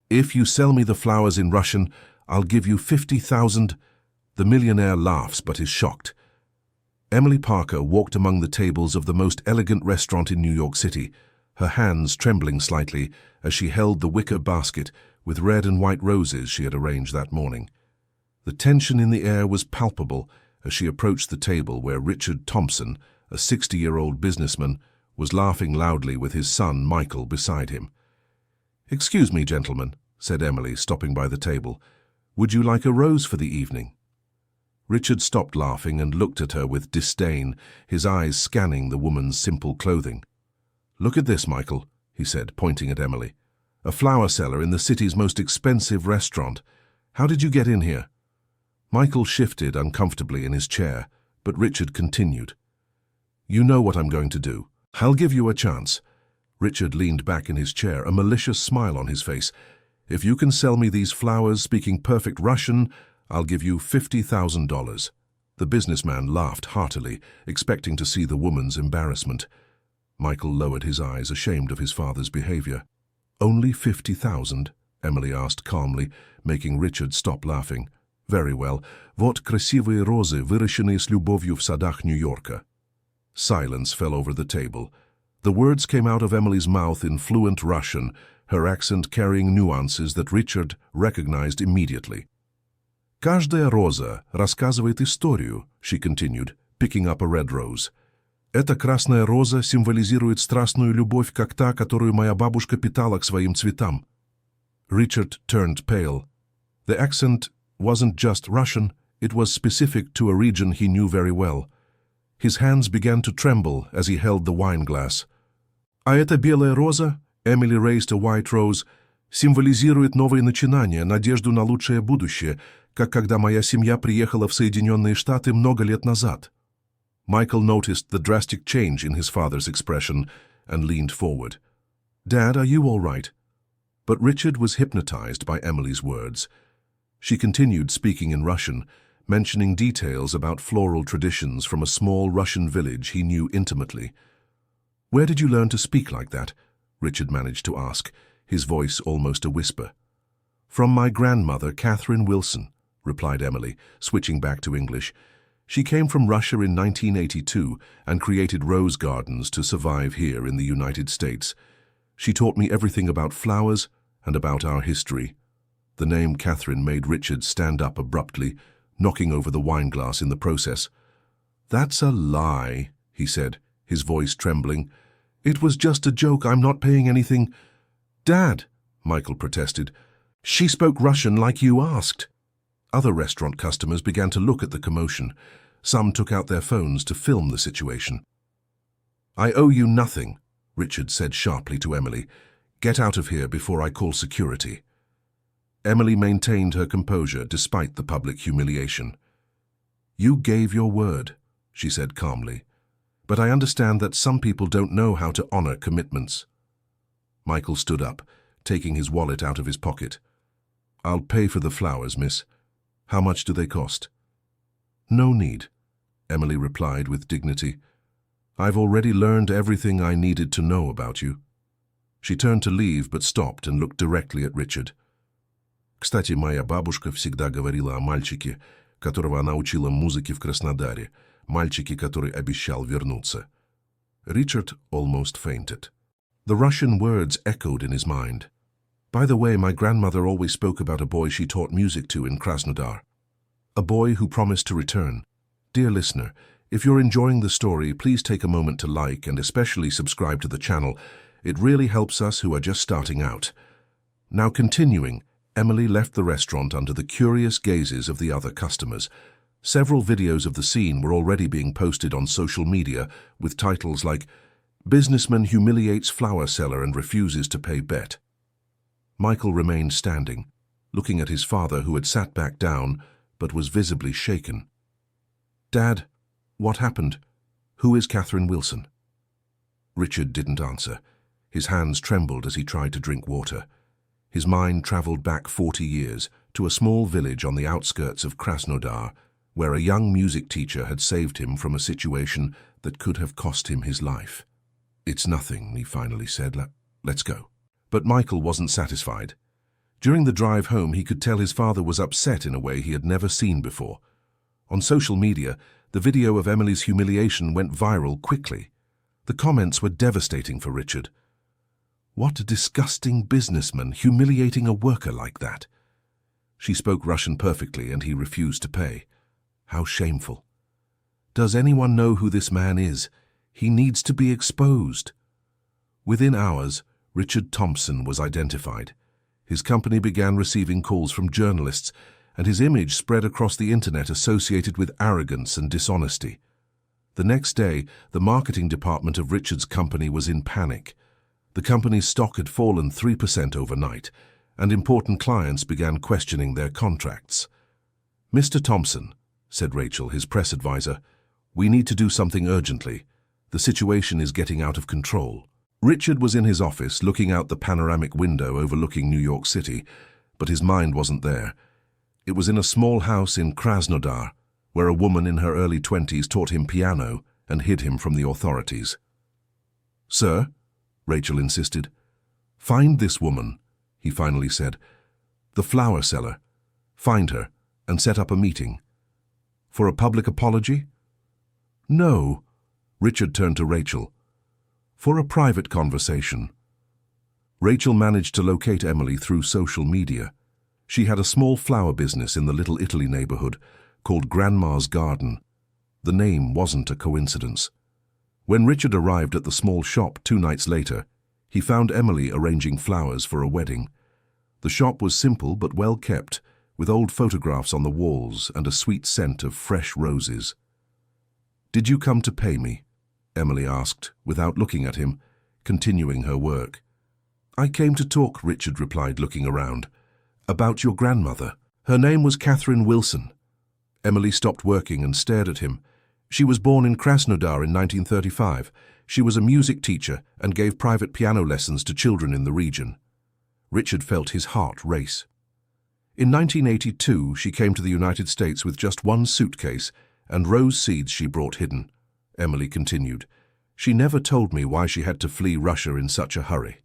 If you sell me the flowers in Russian, I'll give you 50,000. The millionaire laughs but is shocked. Emily Parker walked among the tables of the most elegant restaurant in New York City, her hands trembling slightly as she held the wicker basket with red and white roses she had arranged that morning. The tension in the air was palpable as she approached the table where Richard Thompson, a 60-year-old businessman, was laughing loudly with his son Michael beside him. "Excuse me, gentlemen," said Emily, stopping by the table. "Would you like a rose for the evening?" Richard stopped laughing and looked at her with disdain, his eyes scanning the woman's simple clothing. "Look at this, Michael," he said, pointing at Emily. "A flower seller in the city's most expensive restaurant. How did you get in here?" Michael shifted uncomfortably in his chair, but Richard continued. "You know what I'm going to do. I'll give you a chance." Richard leaned back in his chair, a malicious smile on his face. "If you can sell me these flowers speaking perfect Russian, I'll give you $50,000. The businessman laughed heartily, expecting to see the woman's embarrassment. Michael lowered his eyes, ashamed of his father's behavior. "Only 50,000? Emily asked calmly, making Richard stop laughing. "Very well. Вот красивые розы, выращенные с любовью в садах Нью-Йорка." Silence fell over the table. The words came out of Emily's mouth in fluent Russian, her accent carrying nuances that Richard recognized immediately. «Каждая роза рассказывает историю», she continued, picking up a red rose. «Эта красная роза символизирует страстную любовь, как та, которую моя бабушка питала к своим цветам». Richard turned pale. The accent wasn't just Russian, it was specific to a region he knew very well. His hands began to tremble as he held the wine glass. «А эта белая роза», Emily raised a white rose, «символизирует новые начинания, надежду на лучшее будущее, как когда моя семья приехала в Соединенные Штаты много лет назад». Michael noticed the drastic change in his father's expression and leaned forward. "Dad, are you all right?" But Richard was hypnotized by Emily's words. She continued speaking in Russian, mentioning details about floral traditions from a small Russian village he knew intimately. "Where did you learn to speak like that?" Richard managed to ask, his voice almost a whisper. "From my grandmother, Catherine Wilson," replied Emily, switching back to English. "She came from Russia in 1982 and created rose gardens to survive here in the United States. She taught me everything about flowers and about our history." The name Catherine made Richard stand up abruptly, knocking over the wine glass in the process. "That's a lie," he said, his voice trembling. "It was just a joke. I'm not paying anything." "Dad," Michael protested, "she spoke Russian like you asked." Other restaurant customers began to look at the commotion. Some took out their phones to film the situation. "I owe you nothing," Richard said sharply to Emily. "Get out of here before I call security." Emily maintained her composure despite the public humiliation. "You gave your word," she said calmly. "But I understand that some people don't know how to honor commitments." Michael stood up, taking his wallet out of his pocket. "I'll pay for the flowers, miss. How much do they cost?" "No need," Emily replied with dignity. "I've already learned everything I needed to know about you." She turned to leave but stopped and looked directly at Richard. «Кстати, моя бабушка всегда говорила о мальчике, которого она учила музыке в Краснодаре, мальчике, который обещал вернуться». Richard almost fainted. The Russian words echoed in his mind. "By the way, my grandmother always spoke about a boy she taught music to in Krasnodar. A boy who promised to return." Dear listener, if you're enjoying the story, please take a moment to like and especially subscribe to the channel. It really helps us who are just starting out. Now continuing, Emily left the restaurant under the curious gazes of the other customers. Several videos of the scene were already being posted on social media with titles like "Businessman Humiliates Flower Seller and Refuses to Pay Bet." Michael remained standing, looking at his father who had sat back down but was visibly shaken. "Dad, what happened? Who is Catherine Wilson?" Richard didn't answer. His hands trembled as he tried to drink water. His mind traveled back 40 years to a small village on the outskirts of Krasnodar, where a young music teacher had saved him from a situation that could have cost him his life. "It's nothing," he finally said. Let's go." But Michael wasn't satisfied. During the drive home, he could tell his father was upset in a way he had never seen before. On social media, the video of Emily's humiliation went viral quickly. The comments were devastating for Richard. What a disgusting businessman humiliating a worker like that. She spoke Russian perfectly and he refused to pay. How shameful. Does anyone know who this man is? He needs to be exposed. Within hours, Richard Thompson was identified. His company began receiving calls from journalists, and his image spread across the internet associated with arrogance and dishonesty. The next day, the marketing department of Richard's company was in panic. The company's stock had fallen 3% overnight, and important clients began questioning their contracts. "Mr. Thompson," said Rachel, his press advisor, "we need to do something urgently. The situation is getting out of control." Richard was in his office looking out the panoramic window overlooking New York City, but his mind wasn't there. It was in a small house in Krasnodar, where a woman in her early 20s taught him piano and hid him from the authorities. "Sir," Rachel insisted. "Find this woman," he finally said. "The flower seller. Find her and set up a meeting." "For a public apology?" "No." Richard turned to Rachel. "For a private conversation." Rachel managed to locate Emily through social media. She had a small flower business in the Little Italy neighborhood called Grandma's Garden. The name wasn't a coincidence. When Richard arrived at the small shop 2 nights later, he found Emily arranging flowers for a wedding. The shop was simple but well kept, with old photographs on the walls and a sweet scent of fresh roses. "Did you come to pay me?" Emily asked, without looking at him, continuing her work. "I came to talk," Richard replied, looking around, "about your grandmother. Her name was Catherine Wilson." Emily stopped working and stared at him. "She was born in Krasnodar in 1935. She was a music teacher and gave private piano lessons to children in the region." Richard felt his heart race. "In 1982, she came to the United States with just one suitcase and rose seeds she brought hidden," Emily continued. "She never told me why she had to flee Russia in such a hurry."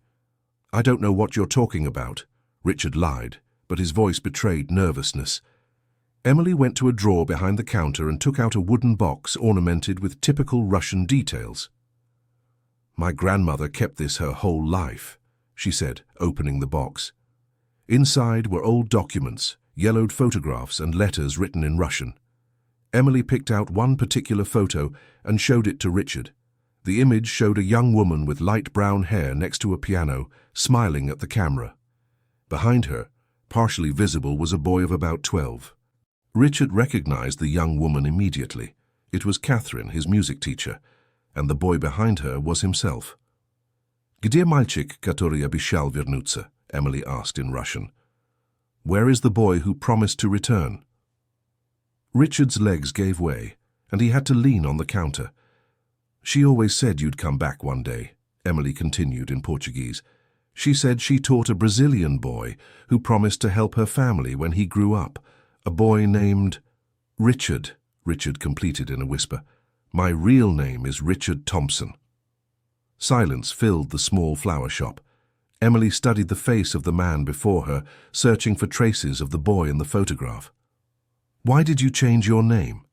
"I don't know what you're talking about," Richard lied, but his voice betrayed nervousness. Emily went to a drawer behind the counter and took out a wooden box ornamented with typical Russian details. "My grandmother kept this her whole life," she said, opening the box. Inside were old documents, yellowed photographs, and letters written in Russian. Emily picked out one particular photo and showed it to Richard. The image showed a young woman with light brown hair next to a piano, smiling at the camera. Behind her, partially visible, was a boy of about 12. Richard recognized the young woman immediately. It was Catherine, his music teacher, and the boy behind her was himself. "Где мальчик, который обещал вернуться?" Emily asked in Russian. "Where is the boy who promised to return?" Richard's legs gave way, and he had to lean on the counter. "She always said you'd come back one day," Emily continued in Portuguese. "She said she taught a Brazilian boy who promised to help her family when he grew up, a boy named Richard," Richard completed in a whisper. "My real name is Richard Thompson." Silence filled the small flower shop. Emily studied the face of the man before her, searching for traces of the boy in the photograph. "Why did you change your name?"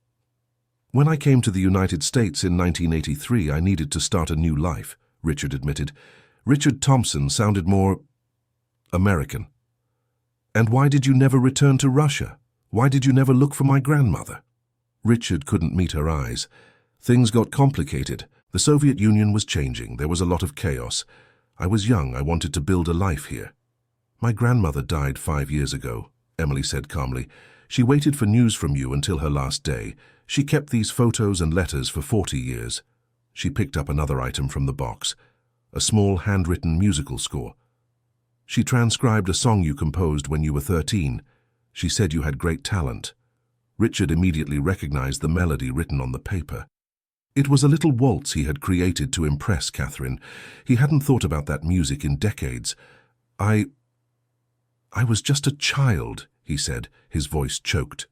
"When I came to the United States in 1983, I needed to start a new life," Richard admitted. "Richard Thompson sounded more American." "And why did you never return to Russia? Why did you never look for my grandmother?" Richard couldn't meet her eyes. Things got complicated. The Soviet Union was changing. There was a lot of chaos. I was young. I wanted to build a life here. "My grandmother died 5 years ago," Emily said calmly. "She waited for news from you until her last day. She kept these photos and letters for 40 years. She picked up another item from the box, a small handwritten musical score. "She transcribed a song you composed when you were 13. She said you had great talent." Richard immediately recognized the melody written on the paper. It was a little waltz he had created to impress Catherine. He hadn't thought about that music in decades. I was just a child," he said, his voice choked.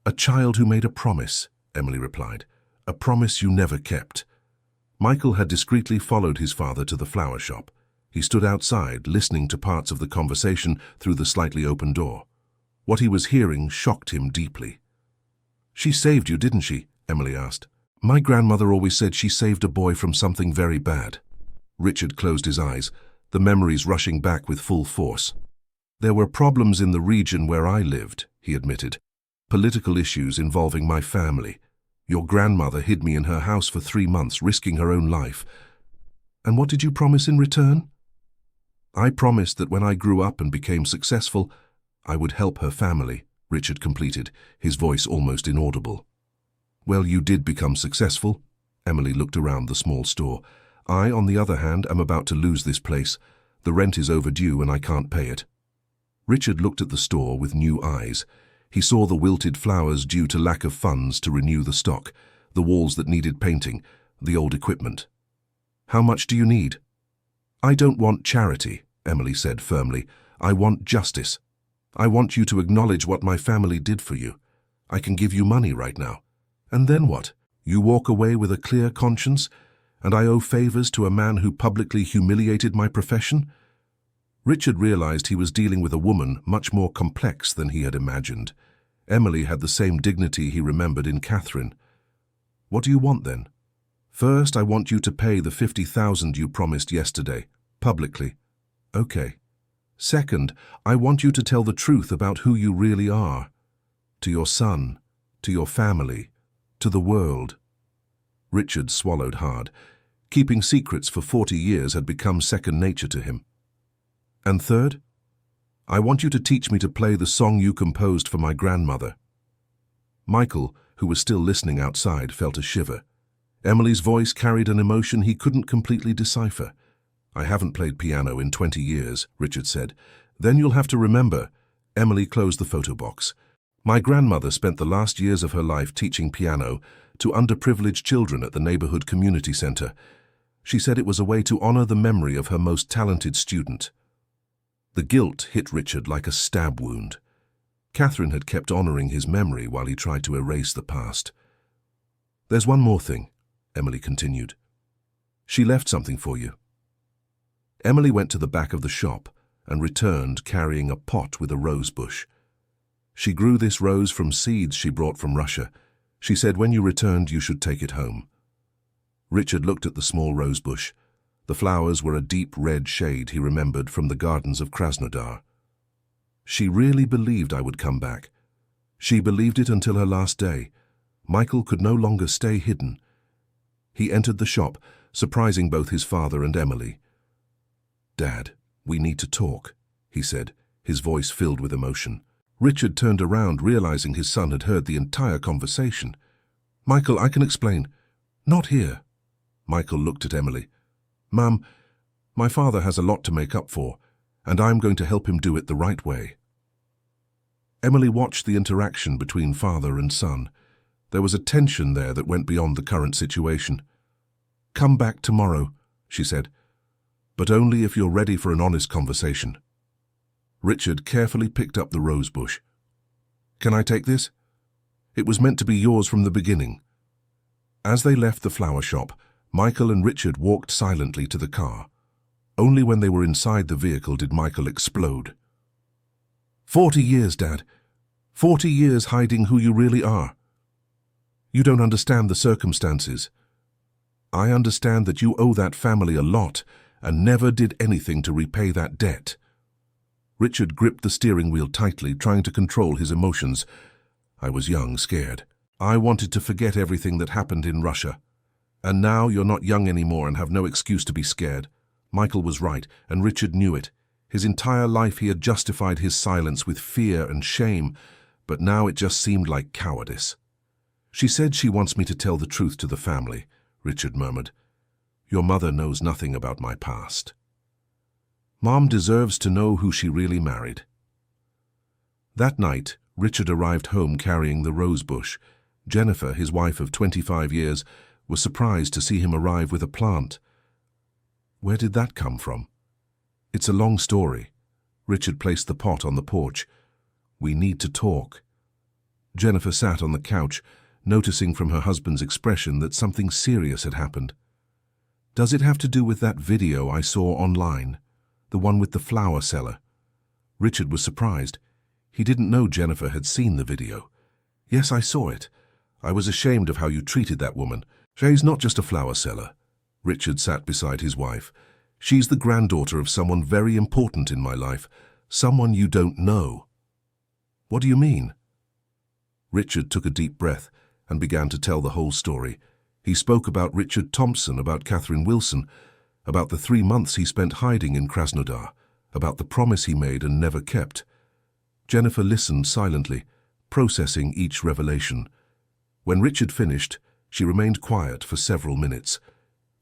"A child who made a promise," Emily replied. "A promise you never kept." Michael had discreetly followed his father to the flower shop. He stood outside, listening to parts of the conversation through the slightly open door. What he was hearing shocked him deeply. "She saved you, didn't she?" Emily asked. "My grandmother always said she saved a boy from something very bad." Richard closed his eyes, the memories rushing back with full force. "There were problems in the region where I lived," he admitted. "Political issues involving my family. Your grandmother hid me in her house for 3 months, risking her own life. And what did you promise in return?" "I promised that when I grew up and became successful, I would help her family," Richard completed, his voice almost inaudible. "Well, you did become successful." Emily looked around the small store. "I, on the other hand, am about to lose this place. The rent is overdue and I can't pay it." Richard looked at the store with new eyes. He saw the wilted flowers due to lack of funds to renew the stock, the walls that needed painting, the old equipment. "How much do you need?" "I don't want charity," Emily said firmly. "I want justice. I want you to acknowledge what my family did for you. I can give you money right now. And then what? You walk away with a clear conscience, and I owe favors to a man who publicly humiliated my profession?" Richard realized he was dealing with a woman much more complex than he had imagined. Emily had the same dignity he remembered in Catherine. "What do you want then?" "First, I want you to pay the 50,000 you promised yesterday, publicly." "Okay." "Second, I want you to tell the truth about who you really are. To your son, to your family, to the world." Richard swallowed hard. Keeping secrets for 40 years had become second nature to him. "And third, I want you to teach me to play the song you composed for my grandmother." Michael, who was still listening outside, felt a shiver. Emily's voice carried an emotion he couldn't completely decipher. "I haven't played piano in 20 years, Richard said. "Then you'll have to remember." Emily closed the photo box. "My grandmother spent the last years of her life teaching piano to underprivileged children at the neighborhood community center. She said it was a way to honor the memory of her most talented student." The guilt hit Richard like a stab wound. Catherine had kept honoring his memory while he tried to erase the past. "There's one more thing," Emily continued. "She left something for you." Emily went to the back of the shop and returned carrying a pot with a rose bush. "She grew this rose from seeds she brought from Russia. She said when you returned you should take it home." Richard looked at the small rose bush. The flowers were a deep red shade he remembered from the gardens of Krasnodar. "She really believed I would come back. She believed it until her last day. Michael could no longer stay hidden." He entered the shop, surprising both his father and Emily. "Dad, we need to talk," he said, his voice filled with emotion. Richard turned around, realizing his son had heard the entire conversation. "Michael, I can explain." "Not here." Michael looked at Emily. "Mum, my father has a lot to make up for, and I'm going to help him do it the right way." Emily watched the interaction between father and son. There was a tension there that went beyond the current situation. "Come back tomorrow," she said, "but only if you're ready for an honest conversation." Richard carefully picked up the rose bush. "Can I take this? It was meant to be yours from the beginning." As they left the flower shop, Michael and Richard walked silently to the car. Only when they were inside the vehicle did Michael explode. 40 years, Dad. 40 years hiding who you really are. You don't understand the circumstances. I understand that you owe that family a lot and never did anything to repay that debt." Richard gripped the steering wheel tightly, trying to control his emotions. "I was young, scared. I wanted to forget everything that happened in Russia. And now you're not young anymore and have no excuse to be scared." Michael was right, and Richard knew it. His entire life he had justified his silence with fear and shame, but now it just seemed like cowardice. "She said she wants me to tell the truth to the family," Richard murmured. "Your mother knows nothing about my past. Mom deserves to know who she really married." That night, Richard arrived home carrying the rose bush. Jennifer, his wife of 25 years, was surprised to see him arrive with a plant. "Where did that come from?" "It's a long story." Richard placed the pot on the porch. "We need to talk." Jennifer sat on the couch, noticing from her husband's expression that something serious had happened. Does it have to do with that video I saw online? The one with the flower seller? Richard was surprised. He didn't know Jennifer had seen the video. Yes, I saw it. I was ashamed of how you treated that woman. She's not just a flower seller. Richard sat beside his wife. She's the granddaughter of someone very important in my life. Someone you don't know. What do you mean? Richard took a deep breath and began to tell the whole story. He spoke about Richard Thompson, about Catherine Wilson, about the 3 months he spent hiding in Krasnodar, about the promise he made and never kept. Jennifer listened silently, processing each revelation. When Richard finished, she remained quiet for several minutes.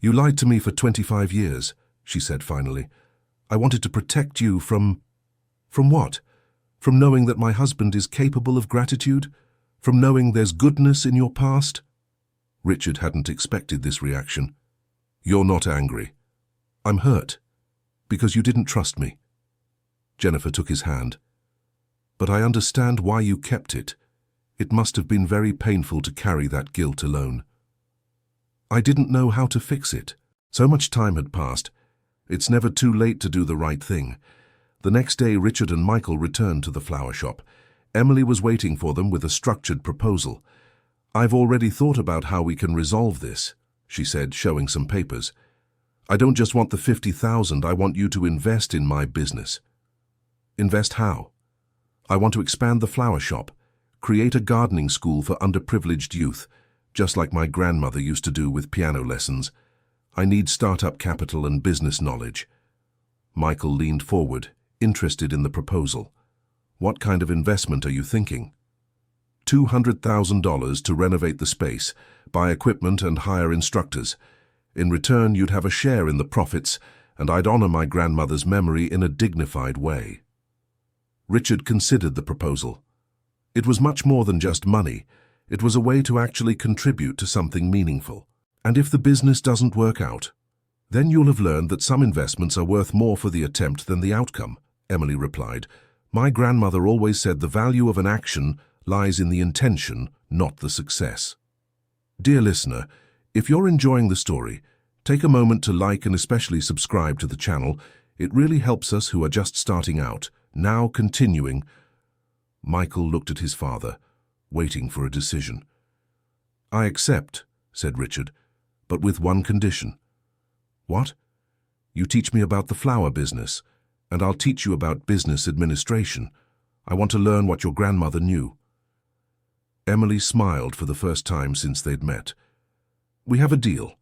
You lied to me for 25 years, she said finally. I wanted to protect you from... From what? From knowing that my husband is capable of gratitude? From knowing there's goodness in your past? Richard hadn't expected this reaction. You're not angry. I'm hurt. Because you didn't trust me. Jennifer took his hand. But I understand why you kept it. It must have been very painful to carry that guilt alone. I didn't know how to fix it. So much time had passed. It's never too late to do the right thing. The next day, Richard and Michael returned to the flower shop. Emily was waiting for them with a structured proposal. I've already thought about how we can resolve this, she said, showing some papers. I don't just want the 50,000, I want you to invest in my business. Invest how? I want to expand the flower shop, create a gardening school for underprivileged youth, just like my grandmother used to do with piano lessons. I need startup capital and business knowledge. Michael leaned forward, interested in the proposal. What kind of investment are you thinking? $200,000 to renovate the space, buy equipment and hire instructors. In return, you'd have a share in the profits, and I'd honor my grandmother's memory in a dignified way. Richard considered the proposal. It was much more than just money. It was a way to actually contribute to something meaningful. And if the business doesn't work out, then you'll have learned that some investments are worth more for the attempt than the outcome, Emily replied. My grandmother always said the value of an action lies in the intention, not the success. Dear listener, if you're enjoying the story, take a moment to like and especially subscribe to the channel. It really helps us who are just starting out. Now continuing. Michael looked at his father, waiting for a decision. I accept, said Richard, but with one condition. What? You teach me about the flower business, and I'll teach you about business administration. I want to learn what your grandmother knew. Emily smiled for the first time since they'd met. We have a deal.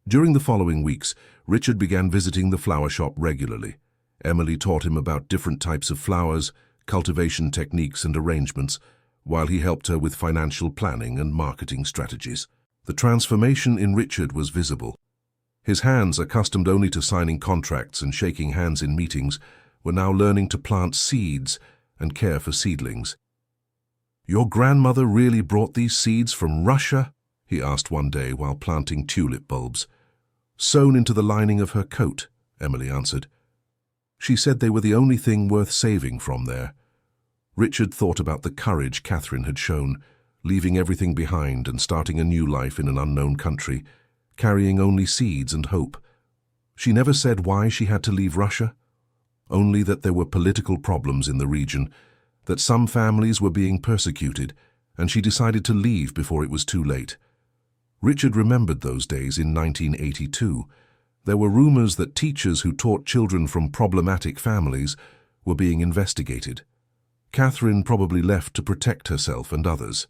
During the following weeks, Richard began visiting the flower shop regularly. Emily taught him about different types of flowers, cultivation techniques and arrangements, while he helped her with financial planning and marketing strategies. The transformation in Richard was visible. His hands, accustomed only to signing contracts and shaking hands in meetings, were now learning to plant seeds and care for seedlings. Your grandmother really brought these seeds from Russia? He asked one day while planting tulip bulbs. Sewn into the lining of her coat, Emily answered. She said they were the only thing worth saving from there. Richard thought about the courage Catherine had shown, leaving everything behind and starting a new life in an unknown country, carrying only seeds and hope. She never said why she had to leave Russia, only that there were political problems in the region, that some families were being persecuted, and she decided to leave before it was too late. Richard remembered those days in 1982. There were rumors that teachers who taught children from problematic families were being investigated. Catherine probably left to protect herself and others.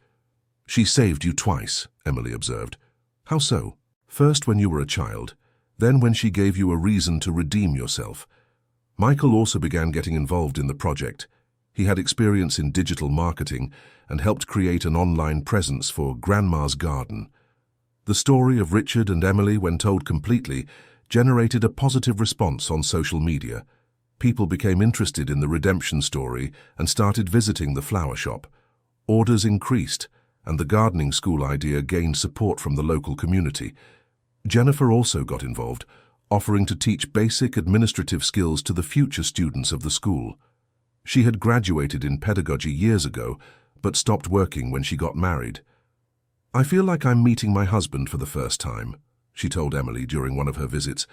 She saved you twice, Emily observed. How so? First when you were a child, then when she gave you a reason to redeem yourself. Michael also began getting involved in the project. He had experience in digital marketing and helped create an online presence for Grandma's Garden. The story of Richard and Emily, when told completely, generated a positive response on social media. People became interested in the redemption story and started visiting the flower shop. Orders increased, and the gardening school idea gained support from the local community. Jennifer also got involved, offering to teach basic administrative skills to the future students of the school. She had graduated in pedagogy years ago, but stopped working when she got married. I feel like I'm meeting my husband for the first time, she told Emily during one of her visits.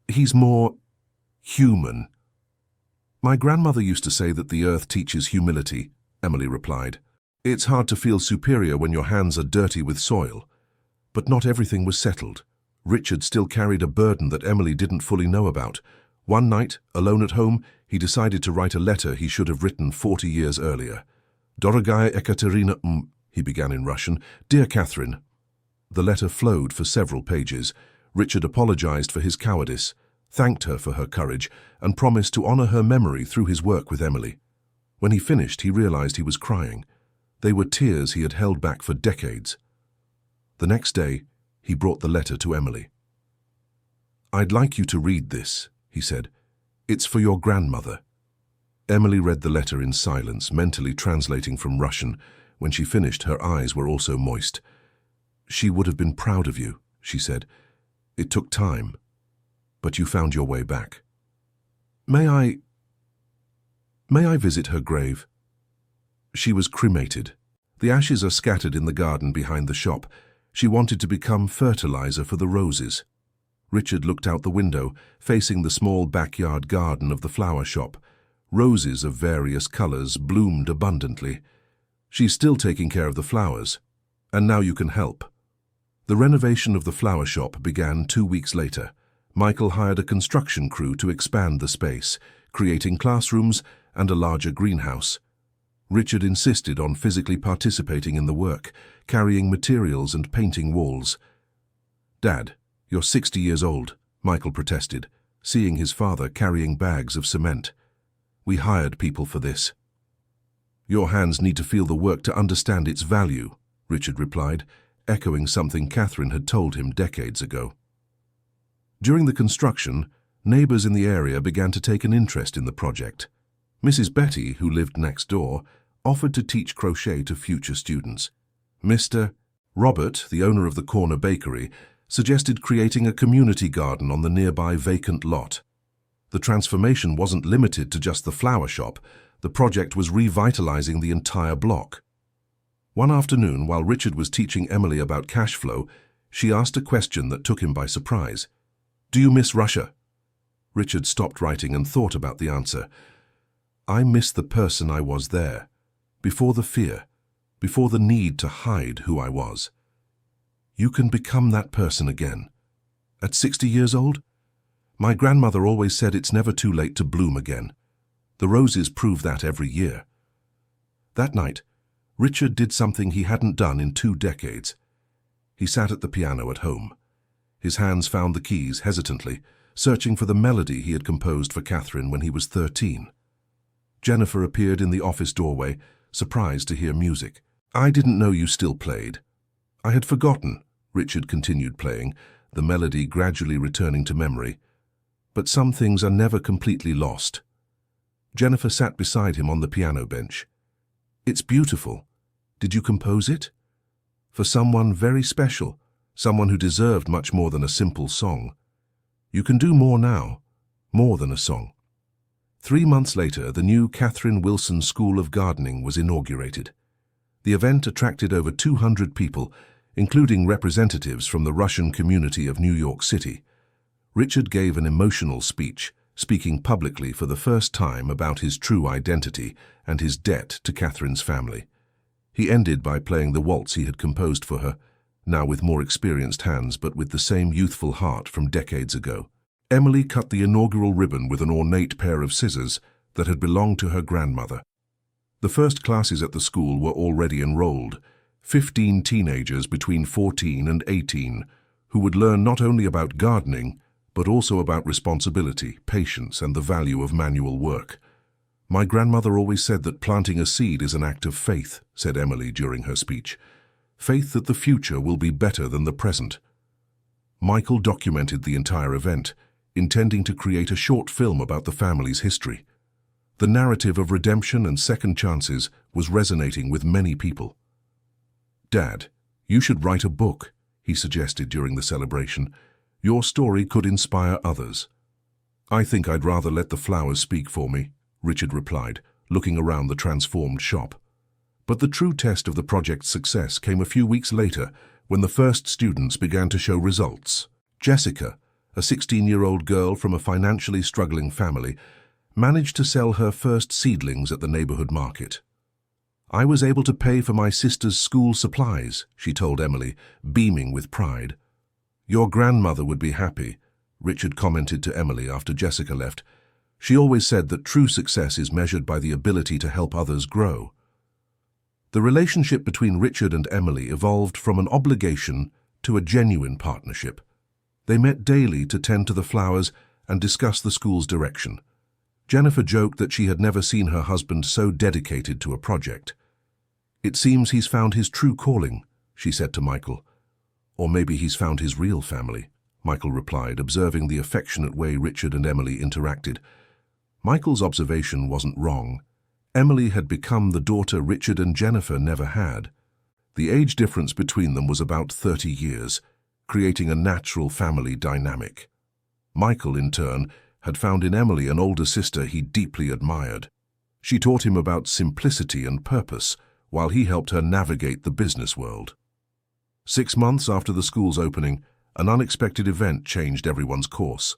He's more human. My grandmother used to say that the earth teaches humility, Emily replied. It's hard to feel superior when your hands are dirty with soil. But not everything was settled. Richard still carried a burden that Emily didn't fully know about. One night, alone at home, he decided to write a letter he should have written 40 years earlier. Dorogaya Ekaterina, he began in Russian. Dear Catherine. The letter flowed for several pages. Richard apologized for his cowardice, thanked her for her courage, and promised to honor her memory through his work with Emily. When he finished, he realized he was crying. They were tears he had held back for decades. The next day, he brought the letter to Emily. I'd like you to read this, he said. It's for your grandmother. Emily read the letter in silence, mentally translating from Russian. When she finished, her eyes were also moist. She would have been proud of you, she said. It took time, but you found your way back. May I visit her grave? She was cremated. The ashes are scattered in the garden behind the shop. She wanted to become fertilizer for the roses. Richard looked out the window, facing the small backyard garden of the flower shop. Roses of various colors bloomed abundantly. She's still taking care of the flowers, and now you can help. The renovation of the flower shop began 2 weeks later. Michael hired a construction crew to expand the space, creating classrooms and a larger greenhouse. Richard insisted on physically participating in the work, carrying materials and painting walls. Dad, you're 60 years old, Michael protested, seeing his father carrying bags of cement. We hired people for this. Your hands need to feel the work to understand its value, Richard replied, echoing something Catherine had told him decades ago. During the construction, neighbors in the area began to take an interest in the project. Mrs. Betty, who lived next door, offered to teach crochet to future students. Mr. Robert, the owner of the corner bakery, suggested creating a community garden on the nearby vacant lot. The transformation wasn't limited to just the flower shop. The project was revitalizing the entire block. One afternoon, while Richard was teaching Emily about cash flow, she asked a question that took him by surprise. Do you miss Russia? Richard stopped writing and thought about the answer. I miss the person I was there, before the fear, before the need to hide who I was. You can become that person again. At 60 years old? My grandmother always said it's never too late to bloom again. The roses prove that every year. That night, Richard did something he hadn't done in 2 decades. He sat at the piano at home. His hands found the keys hesitantly, searching for the melody he had composed for Catherine when he was 13. Jennifer appeared in the office doorway, surprised to hear music. I didn't know you still played. I had forgotten, Richard continued playing, the melody gradually returning to memory. But some things are never completely lost. Jennifer sat beside him on the piano bench. It's beautiful. Did you compose it? For someone very special, someone who deserved much more than a simple song. You can do more now, more than a song. 3 months later, the new Catherine Wilson School of Gardening was inaugurated. The event attracted over 200 people, including representatives from the Russian community of New York City. Richard gave an emotional speech, speaking publicly for the first time about his true identity and his debt to Catherine's family. He ended by playing the waltz he had composed for her, now with more experienced hands but with the same youthful heart from decades ago. Emily cut the inaugural ribbon with an ornate pair of scissors that had belonged to her grandmother. The first classes at the school were already enrolled, 15 teenagers between 14 and 18, who would learn not only about gardening, but also about responsibility, patience, and the value of manual work. My grandmother always said that planting a seed is an act of faith, said Emily during her speech. Faith that the future will be better than the present. Michael documented the entire event, intending to create a short film about the family's history. The narrative of redemption and second chances was resonating with many people. Dad, you should write a book, he suggested during the celebration. Your story could inspire others. I think I'd rather let the flowers speak for me, Richard replied, looking around the transformed shop. But the true test of the project's success came a few weeks later when the first students began to show results. Jessica, a 16-year-old girl from a financially struggling family, managed to sell her first seedlings at the neighborhood market. "I was able to pay for my sister's school supplies," she told Emily, beaming with pride. "Your grandmother would be happy," Richard commented to Emily after Jessica left. "She always said that true success is measured by the ability to help others grow." The relationship between Richard and Emily evolved from an obligation to a genuine partnership. They met daily to tend to the flowers and discuss the school's direction. Jennifer joked that she had never seen her husband so dedicated to a project. "It seems he's found his true calling," she said to Michael. "Or maybe he's found his real family," Michael replied, observing the affectionate way Richard and Emily interacted. Michael's observation wasn't wrong. Emily had become the daughter Richard and Jennifer never had. The age difference between them was about 30 years, creating a natural family dynamic. Michael, in turn, had found in Emily an older sister he deeply admired. She taught him about simplicity and purpose, while he helped her navigate the business world. 6 months after the school's opening, an unexpected event changed everyone's course.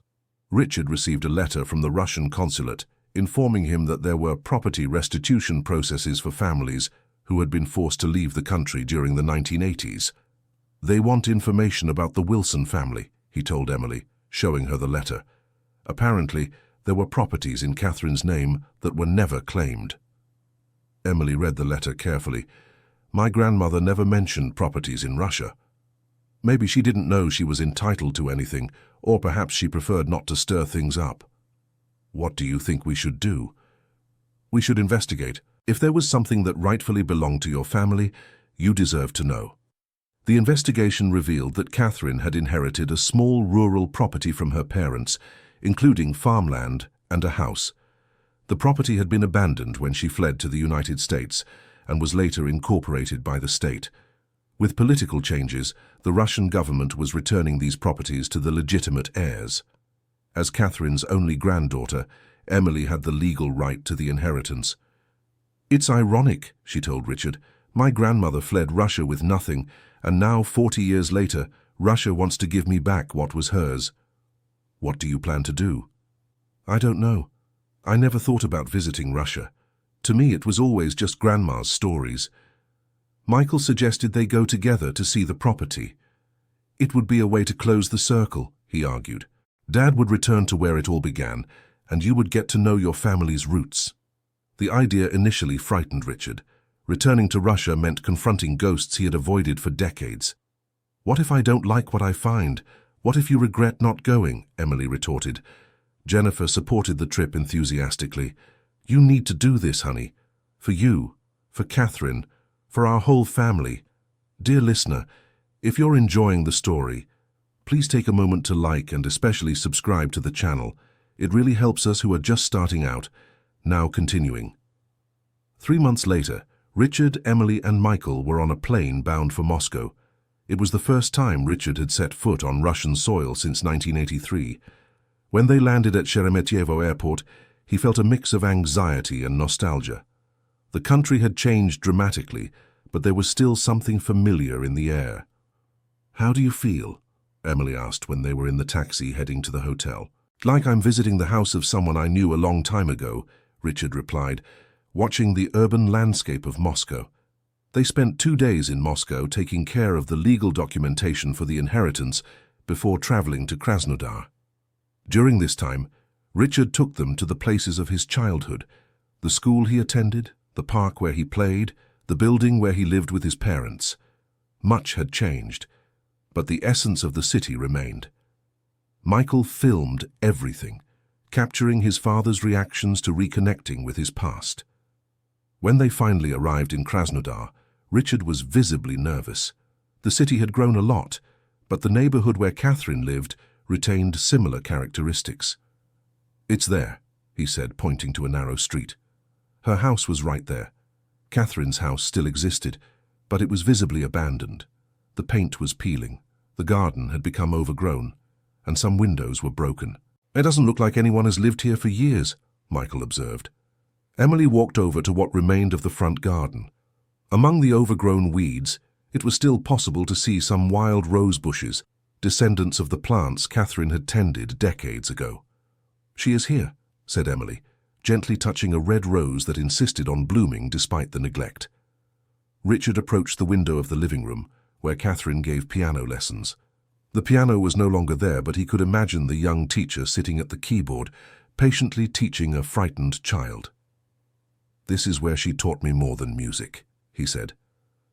Richard received a letter from the Russian consulate informing him that there were property restitution processes for families who had been forced to leave the country during the 1980s. "They want information about the Wilson family," he told Emily, showing her the letter. Apparently, there were properties in Catherine's name that were never claimed. Emily read the letter carefully. "My grandmother never mentioned properties in Russia." Maybe she didn't know she was entitled to anything, or perhaps she preferred not to stir things up. "What do you think we should do?" "We should investigate. If there was something that rightfully belonged to your family, you deserve to know." The investigation revealed that Catherine had inherited a small rural property from her parents, including farmland and a house. The property had been abandoned when she fled to the United States and was later incorporated by the state. With political changes, the Russian government was returning these properties to the legitimate heirs. As Catherine's only granddaughter, Emily had the legal right to the inheritance. "It's ironic," she told Richard. "My grandmother fled Russia with nothing, and now, 40 years later, Russia wants to give me back what was hers." "What do you plan to do?" "I don't know. I never thought about visiting Russia. To me, it was always just Grandma's stories." Michael suggested they go together to see the property. "It would be a way to close the circle," he argued. "Dad would return to where it all began, and you would get to know your family's roots." The idea initially frightened Richard. Returning to Russia meant confronting ghosts he had avoided for decades. "What if I don't like what I find? What if you regret not going?" Emily retorted. Jennifer supported the trip enthusiastically. "You need to do this, honey. For you, for Catherine, for our whole family." Dear listener, if you're enjoying the story, please take a moment to like and especially subscribe to the channel. It really helps us who are just starting out. Now continuing. 3 months later, Richard, Emily, and Michael were on a plane bound for Moscow. It was the first time Richard had set foot on Russian soil since 1983. When they landed at Sheremetyevo Airport, he felt a mix of anxiety and nostalgia. The country had changed dramatically, but there was still something familiar in the air. "How do you feel?" Emily asked when they were in the taxi heading to the hotel. "Like I'm visiting the house of someone I knew a long time ago," Richard replied, watching the urban landscape of Moscow. They spent 2 days in Moscow taking care of the legal documentation for the inheritance before traveling to Krasnodar. During this time, Richard took them to the places of his childhood, the school he attended, the park where he played, the building where he lived with his parents. Much had changed, but the essence of the city remained. Michael filmed everything, capturing his father's reactions to reconnecting with his past. When they finally arrived in Krasnodar, Richard was visibly nervous. The city had grown a lot, but the neighborhood where Catherine lived retained similar characteristics. "It's there," he said, pointing to a narrow street. Her house was right there. Catherine's house still existed, but it was visibly abandoned. The paint was peeling, the garden had become overgrown, and some windows were broken. "It doesn't look like anyone has lived here for years," Michael observed. Emily walked over to what remained of the front garden. Among the overgrown weeds, it was still possible to see some wild rose bushes, descendants of the plants Catherine had tended decades ago. "She is here," said Emily, gently touching a red rose that insisted on blooming despite the neglect. Richard approached the window of the living room, where Catherine gave piano lessons. The piano was no longer there, but he could imagine the young teacher sitting at the keyboard, patiently teaching a frightened child. "This is where she taught me more than music," he said.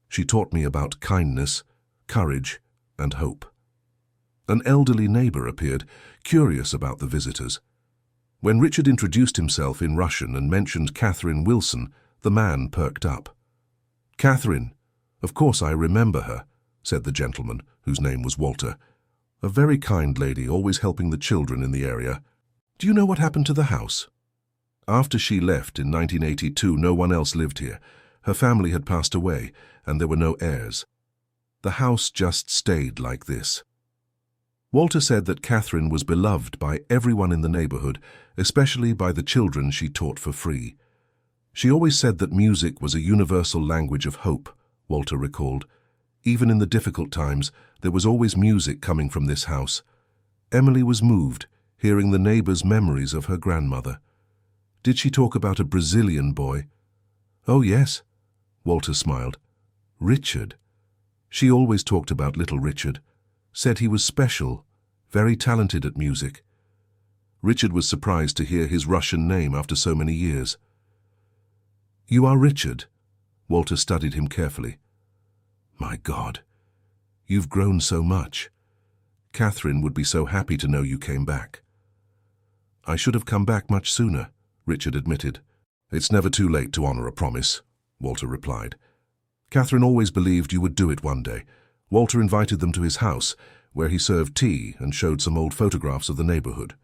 "She taught me about kindness, courage, and hope." An elderly neighbor appeared, curious about the visitors. When Richard introduced himself in Russian and mentioned Catherine Wilson, the man perked up. "Catherine, of course I remember her," said the gentleman, whose name was Walter. "A very kind lady, always helping the children in the area. Do you know what happened to the house?" "After she left in 1982, no one else lived here. Her family had passed away, and there were no heirs. The house just stayed like this." Walter said that Catherine was beloved by everyone in the neighborhood, especially by the children she taught for free. "She always said that music was a universal language of hope," Walter recalled. "Even in the difficult times, there was always music coming from this house." Emily was moved, hearing the neighbors' memories of her grandmother. "Did she talk about a Brazilian boy?" "Oh, yes," Walter smiled. "Richard. She always talked about little Richard. Said he was special, very talented at music." Richard was surprised to hear his Russian name after so many years. "You are Richard?" Walter studied him carefully. "My God, you've grown so much. Catherine would be so happy to know you came back." "I should have come back much sooner," Richard admitted. "It's never too late to honor a promise," Walter replied. "Catherine always believed you would do it one day." Walter invited them to his house, where he served tea and showed some old photographs of the neighborhood.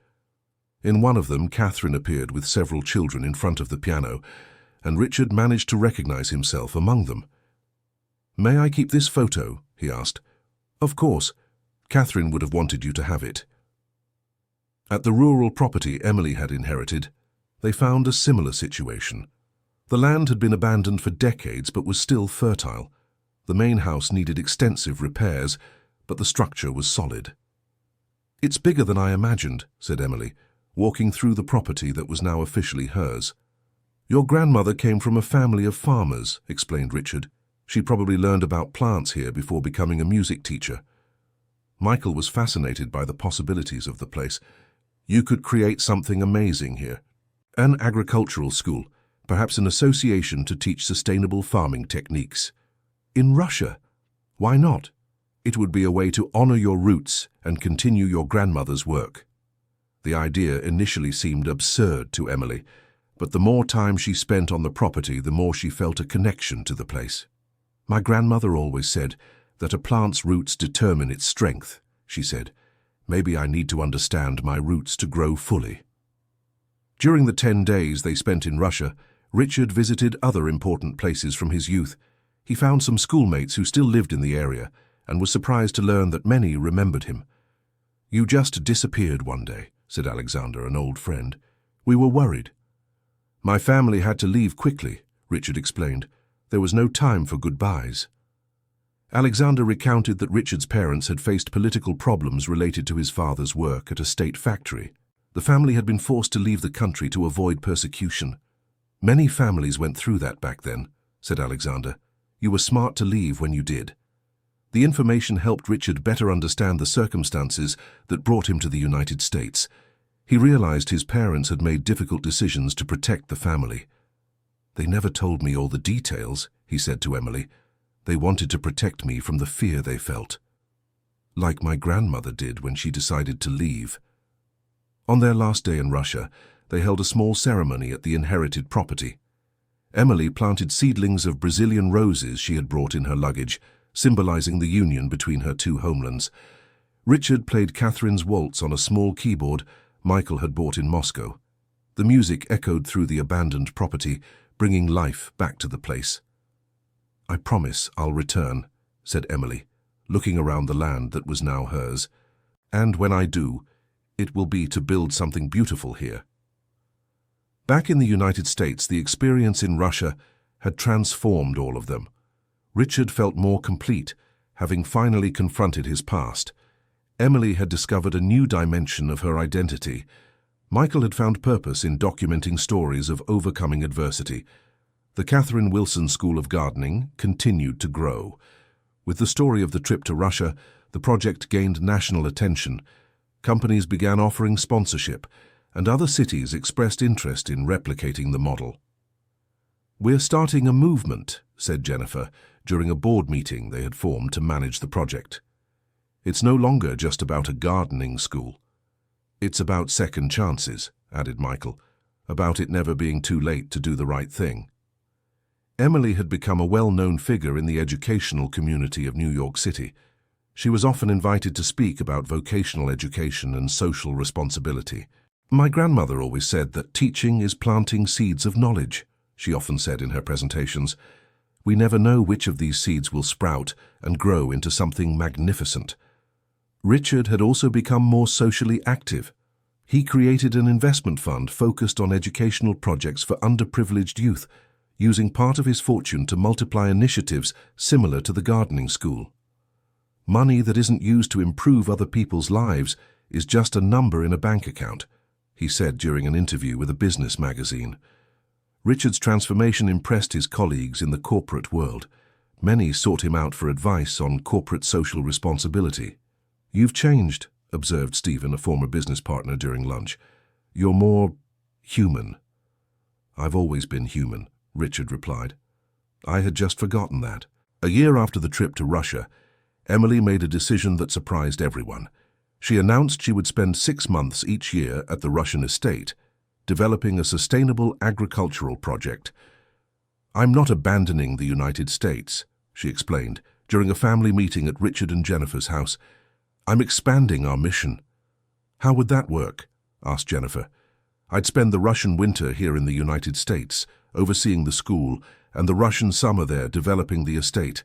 In one of them, Catherine appeared with several children in front of the piano, and Richard managed to recognize himself among them. "May I keep this photo?" he asked. "Of course. Catherine would have wanted you to have it." At the rural property Emily had inherited, they found a similar situation. The land had been abandoned for decades but was still fertile. The main house needed extensive repairs, but the structure was solid. "It's bigger than I imagined," said Emily, walking through the property that was now officially hers. "Your grandmother came from a family of farmers," explained Richard. "She probably learned about plants here before becoming a music teacher." Michael was fascinated by the possibilities of the place. "You could create something amazing here. An agricultural school, perhaps an association to teach sustainable farming techniques." "In Russia? Why not? It would be a way to honor your roots and continue your grandmother's work." The idea initially seemed absurd to Emily, but the more time she spent on the property, the more she felt a connection to the place. "My grandmother always said that a plant's roots determine its strength," she said. "Maybe I need to understand my roots to grow fully." During the 10 days they spent in Russia, Richard visited other important places from his youth. He found some schoolmates who still lived in the area and was surprised to learn that many remembered him. "You just disappeared one day," said Alexander, an old friend. "We were worried." "My family had to leave quickly," Richard explained. "There was no time for goodbyes." Alexander recounted that Richard's parents had faced political problems related to his father's work at a state factory. The family had been forced to leave the country to avoid persecution. "Many families went through that back then," said Alexander. "You were smart to leave when you did." The information helped Richard better understand the circumstances that brought him to the United States. He realized his parents had made difficult decisions to protect the family. "They never told me all the details," he said to Emily. "They wanted to protect me from the fear they felt. Like my grandmother did when she decided to leave." On their last day in Russia, they held a small ceremony at the inherited property. Emily planted seedlings of Brazilian roses she had brought in her luggage, symbolizing the union between her two homelands. Richard played Catherine's waltz on a small keyboard Michael had bought in Moscow. The music echoed through the abandoned property, bringing life back to the place. "I promise I'll return," said Emily, looking around the land that was now hers. "And when I do, it will be to build something beautiful here." Back in the United States, the experience in Russia had transformed all of them. Richard felt more complete, having finally confronted his past. Emily had discovered a new dimension of her identity. Michael had found purpose in documenting stories of overcoming adversity. The Catherine Wilson School of Gardening continued to grow. With the story of the trip to Russia, the project gained national attention. Companies began offering sponsorship, and other cities expressed interest in replicating the model. "We're starting a movement," said Jennifer, during a board meeting they had formed to manage the project. "It's no longer just about a gardening school. It's about second chances," added Michael, "about it never being too late to do the right thing." Emily had become a well-known figure in the educational community of New York City. She was often invited to speak about vocational education and social responsibility. "My grandmother always said that teaching is planting seeds of knowledge," she often said in her presentations. "We never know which of these seeds will sprout and grow into something magnificent." Richard had also become more socially active. He created an investment fund focused on educational projects for underprivileged youth, using part of his fortune to multiply initiatives similar to the gardening school. "Money that isn't used to improve other people's lives is just a number in a bank account," he said during an interview with a business magazine. Richard's transformation impressed his colleagues in the corporate world. Many sought him out for advice on corporate social responsibility. "You've changed," observed Stephen, a former business partner, during lunch. "You're more human." "I've always been human," Richard replied. "I had just forgotten that." A year after the trip to Russia, Emily made a decision that surprised everyone. She announced she would spend 6 months each year at the Russian estate, developing a sustainable agricultural project. "I'm not abandoning the United States," she explained during a family meeting at Richard and Jennifer's house. "I'm expanding our mission." "How would that work?" asked Jennifer. "I'd spend the Russian winter here in the United States, overseeing the school, and the Russian summer there developing the estate.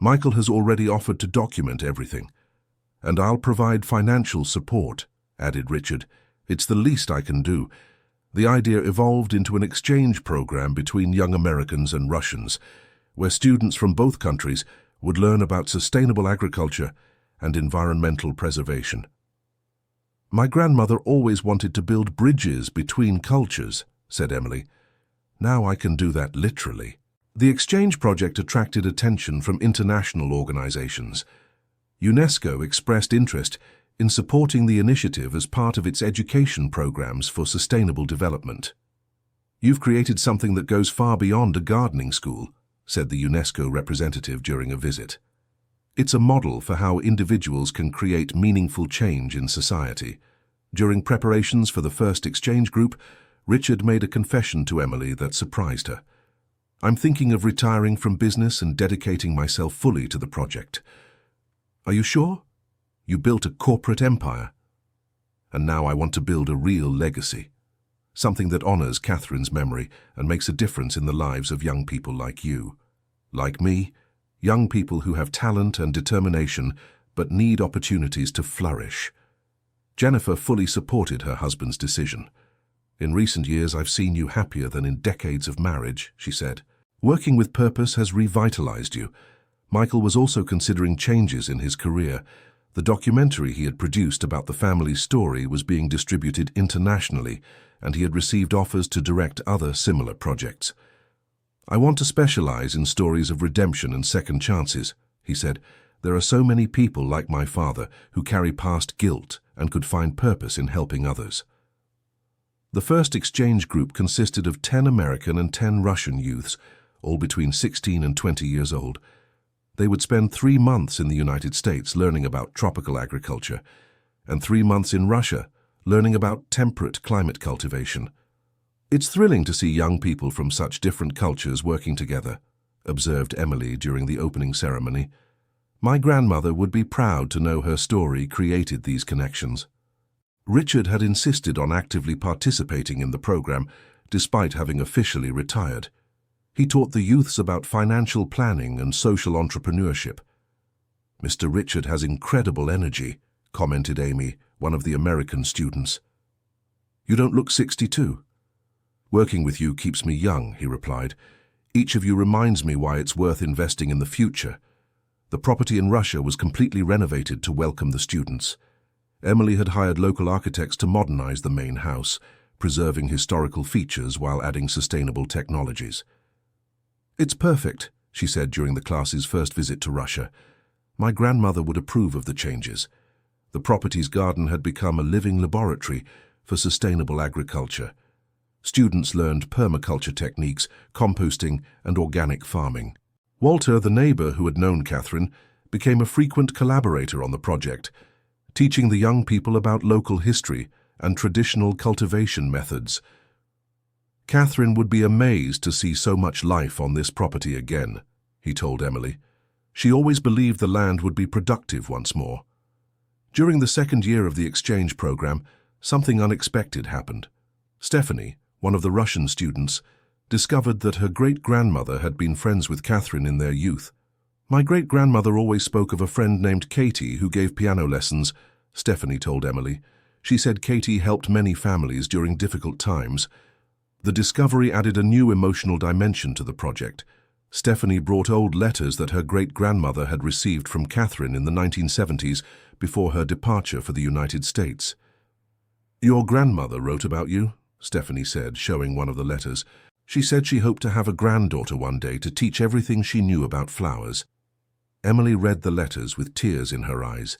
Michael has already offered to document everything. And I'll provide financial support," added Richard. "It's the least I can do." The idea evolved into an exchange program between young Americans and Russians, where students from both countries would learn about sustainable agriculture and environmental preservation. "My grandmother always wanted to build bridges between cultures," said Emily. "Now I can do that literally." The exchange project attracted attention from international organizations. UNESCO expressed interest in supporting the initiative as part of its education programs for sustainable development. "You've created something that goes far beyond a gardening school," said the UNESCO representative during a visit. "It's a model for how individuals can create meaningful change in society." During preparations for the first exchange group, Richard made a confession to Emily that surprised her. "I'm thinking of retiring from business and dedicating myself fully to the project." "Are you sure? You built a corporate empire. And now I want to build a real legacy. Something that honors Catherine's memory and makes a difference in the lives of young people like you. Like me, young people who have talent and determination but need opportunities to flourish." Jennifer fully supported her husband's decision. "In recent years, I've seen you happier than in decades of marriage," she said. "Working with purpose has revitalized you." Michael was also considering changes in his career. The documentary he had produced about the family's story was being distributed internationally, and he had received offers to direct other similar projects. "I want to specialize in stories of redemption and second chances," he said. "There are so many people like my father who carry past guilt and could find purpose in helping others." The first exchange group consisted of 10 American and 10 Russian youths, all between 16 and 20 years old. They would spend 3 months in the United States learning about tropical agriculture, and 3 months in Russia learning about temperate climate cultivation. "It's thrilling to see young people from such different cultures working together," observed Emily during the opening ceremony. "My grandmother would be proud to know her story created these connections." Richard had insisted on actively participating in the program, despite having officially retired. He taught the youths about financial planning and social entrepreneurship. "Mr. Richard has incredible energy," commented Amy, one of the American students. "You don't look 62. "Working with you keeps me young," he replied. "Each of you reminds me why it's worth investing in the future. The property in Russia was completely renovated to welcome the students. Emily had hired local architects to modernize the main house, preserving historical features while adding sustainable technologies. "It's perfect," she said during the class's first visit to Russia. "My grandmother would approve of the changes." The property's garden had become a living laboratory for sustainable agriculture. Students learned permaculture techniques, composting, and organic farming. Walter, the neighbor who had known Catherine, became a frequent collaborator on the project, teaching the young people about local history and traditional cultivation methods. "Catherine would be amazed to see so much life on this property again," he told Emily. "She always believed the land would be productive once more." During the second year of the exchange program, something unexpected happened. Stephanie, one of the Russian students, discovered that her great-grandmother had been friends with Catherine in their youth. "My great-grandmother always spoke of a friend named Katie who gave piano lessons," Stephanie told Emily. "She said Katie helped many families during difficult times." The discovery added a new emotional dimension to the project. Stephanie brought old letters that her great-grandmother had received from Catherine in the 1970s before her departure for the United States. "Your grandmother wrote about you," Stephanie said, showing one of the letters. "She said she hoped to have a granddaughter one day to teach everything she knew about flowers." Emily read the letters with tears in her eyes.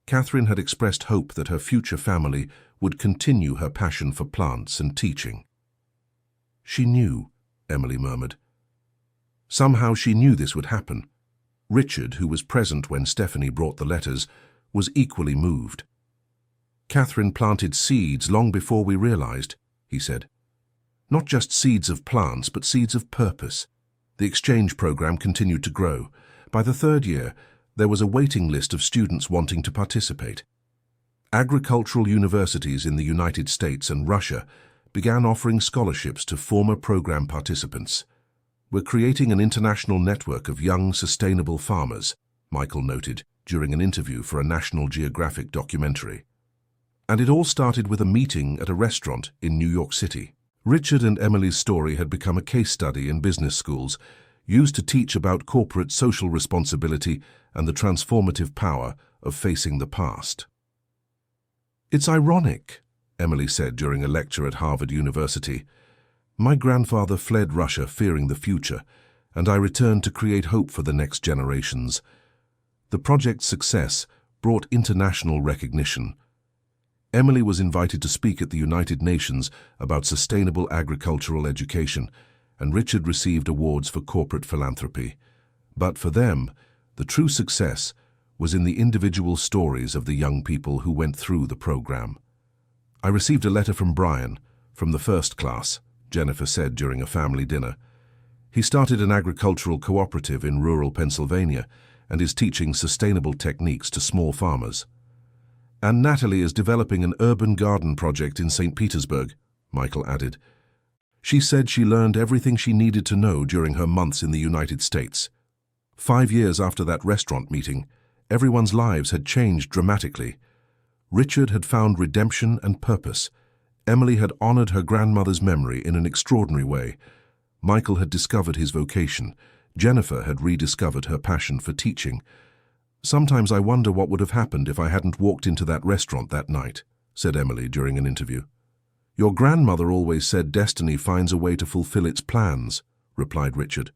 Catherine had expressed hope that her future family would continue her passion for plants and teaching. "She knew," Emily murmured. Somehow she knew this would happen. Richard, who was present when Stephanie brought the letters, was equally moved. "Catherine planted seeds long before we realized," he said. "Not just seeds of plants, but seeds of purpose." The exchange program continued to grow. By the third year, there was a waiting list of students wanting to participate. Agricultural universities in the United States and Russia began offering scholarships to former program participants. "We're creating an international network of young, sustainable farmers," Michael noted during an interview for a National Geographic documentary. And it all started with a meeting at a restaurant in New York City. Richard and Emily's story had become a case study in business schools, used to teach about corporate social responsibility and the transformative power of facing the past. "It's ironic," Emily said during a lecture at Harvard University. "My grandfather fled Russia fearing the future, and I returned to create hope for the next generations." The project's success brought international recognition. Emily was invited to speak at the United Nations about sustainable agricultural education, and Richard received awards for corporate philanthropy. But for them, the true success was in the individual stories of the young people who went through the program. "I received a letter from Brian, from the first class," Jennifer said during a family dinner. "He started an agricultural cooperative in rural Pennsylvania and is teaching sustainable techniques to small farmers." "And Natalie is developing an urban garden project in St. Petersburg," Michael added. "She said she learned everything she needed to know during her months in the United States." 5 years after that restaurant meeting, everyone's lives had changed dramatically. Richard had found redemption and purpose. Emily had honored her grandmother's memory in an extraordinary way. Michael had discovered his vocation. Jennifer had rediscovered her passion for teaching. "Sometimes I wonder what would have happened if I hadn't walked into that restaurant that night," said Emily during an interview. "Your grandmother always said destiny finds a way to fulfill its plans," replied Richard.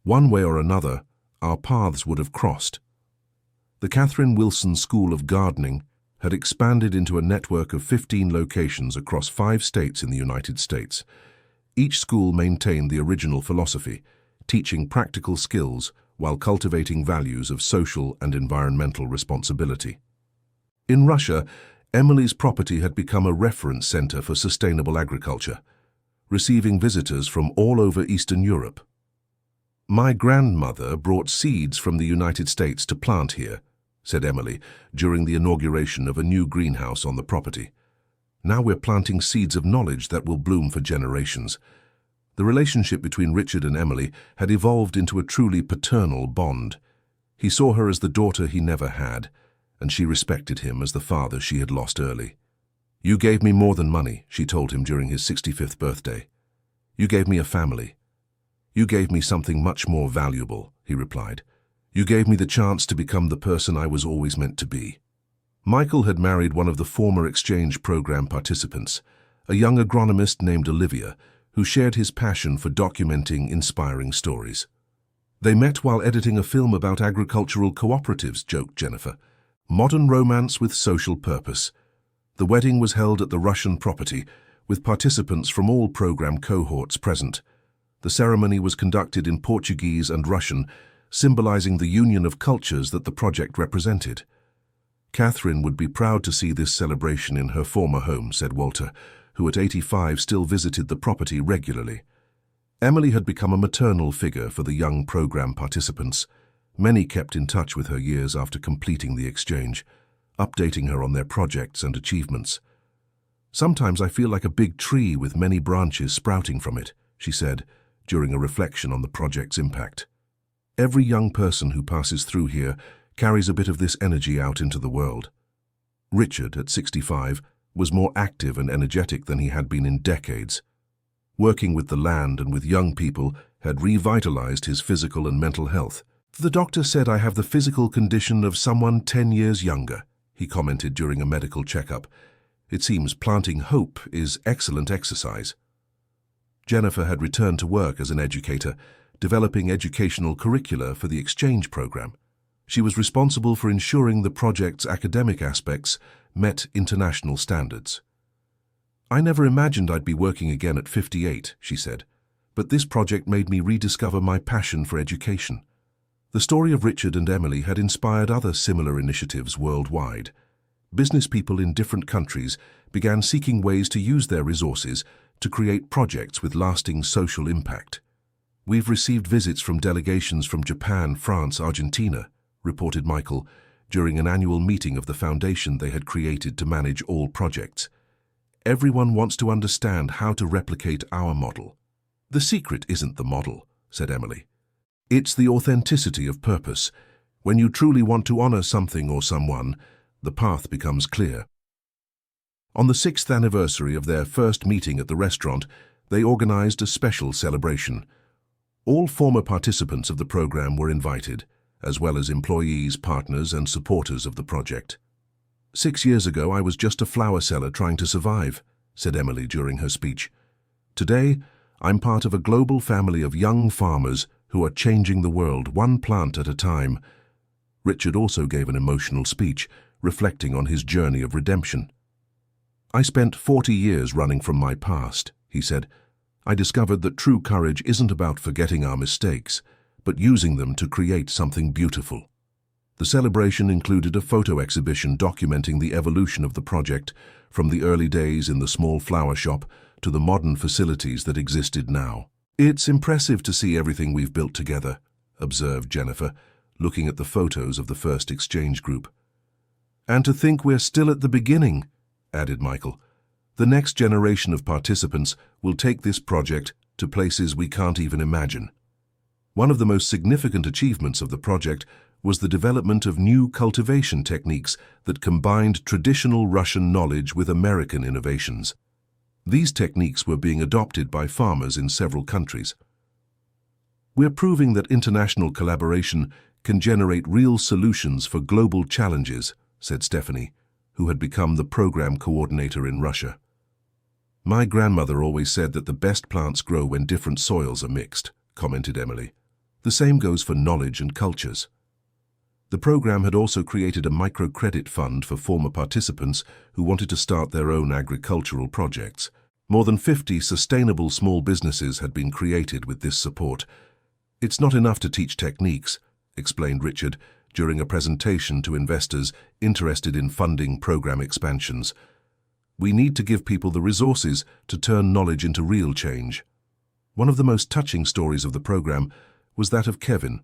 "One way or another, our paths would have crossed." The Catherine Wilson School of Gardening had expanded into a network of 15 locations across 5 states in the United States. Each school maintained the original philosophy, teaching practical skills while cultivating values of social and environmental responsibility. In Russia, Emily's property had become a reference center for sustainable agriculture, receiving visitors from all over Eastern Europe. "My grandmother brought seeds from the United States to plant here," said Emily during the inauguration of a new greenhouse on the property. "Now we're planting seeds of knowledge that will bloom for generations." The relationship between Richard and Emily had evolved into a truly paternal bond. He saw her as the daughter he never had, and she respected him as the father she had lost early. "You gave me more than money," she told him during his 65th birthday. "You gave me a family. You gave me something much more valuable," he replied. You gave me the chance to become the person I was always meant to be. Michael had married one of the former exchange program participants, a young agronomist named Olivia, who shared his passion for documenting inspiring stories. They met while editing a film about agricultural cooperatives, joked Jennifer. Modern romance with social purpose. The wedding was held at the Russian property, with participants from all program cohorts present. The ceremony was conducted in Portuguese and Russian, symbolizing the union of cultures that the project represented. Catherine would be proud to see this celebration in her former home, said Walter, who at 85 still visited the property regularly. Emily had become a maternal figure for the young program participants. Many kept in touch with her years after completing the exchange, updating her on their projects and achievements. Sometimes I feel like a big tree with many branches sprouting from it, she said, during a reflection on the project's impact. Every young person who passes through here carries a bit of this energy out into the world. Richard, at 65, was more active and energetic than he had been in decades. Working with the land and with young people had revitalized his physical and mental health. The doctor said I have the physical condition of someone 10 years younger, he commented during a medical checkup. It seems planting hope is excellent exercise. Jennifer had returned to work as an educator, developing educational curricula for the exchange program. She was responsible for ensuring the project's academic aspects met international standards. I never imagined I'd be working again at 58, she said, but this project made me rediscover my passion for education. The story of Richard and Emily had inspired other similar initiatives worldwide. Business people in different countries began seeking ways to use their resources to create projects with lasting social impact. We've received visits from delegations from Japan, France, Argentina, reported Michael, during an annual meeting of the foundation they had created to manage all projects. Everyone wants to understand how to replicate our model. The secret isn't the model, said Emily. It's the authenticity of purpose. When you truly want to honor something or someone, the path becomes clear. On the 6th anniversary of their first meeting at the restaurant, they organized a special celebration. All former participants of the program were invited, as well as employees, partners, and supporters of the project. 6 years ago, I was just a flower seller trying to survive, said Emily during her speech. Today, I'm part of a global family of young farmers who are changing the world one plant at a time. Richard also gave an emotional speech, reflecting on his journey of redemption. I spent 40 years running from my past, he said. I discovered that true courage isn't about forgetting our mistakes, but using them to create something beautiful. The celebration included a photo exhibition documenting the evolution of the project, from the early days in the small flower shop to the modern facilities that existed now. It's impressive to see everything we've built together, observed Jennifer, looking at the photos of the first exchange group. And to think we're still at the beginning, added Michael. The next generation of participants will take this project to places we can't even imagine. One of the most significant achievements of the project was the development of new cultivation techniques that combined traditional Russian knowledge with American innovations. These techniques were being adopted by farmers in several countries. We're proving that international collaboration can generate real solutions for global challenges, said Stephanie, who had become the program coordinator in Russia. My grandmother always said that the best plants grow when different soils are mixed, commented Emily. The same goes for knowledge and cultures. The program had also created a microcredit fund for former participants who wanted to start their own agricultural projects. More than 50 sustainable small businesses had been created with this support. It's not enough to teach techniques, explained Richard during a presentation to investors interested in funding program expansions. We need to give people the resources to turn knowledge into real change. One of the most touching stories of the program was that of Kevin,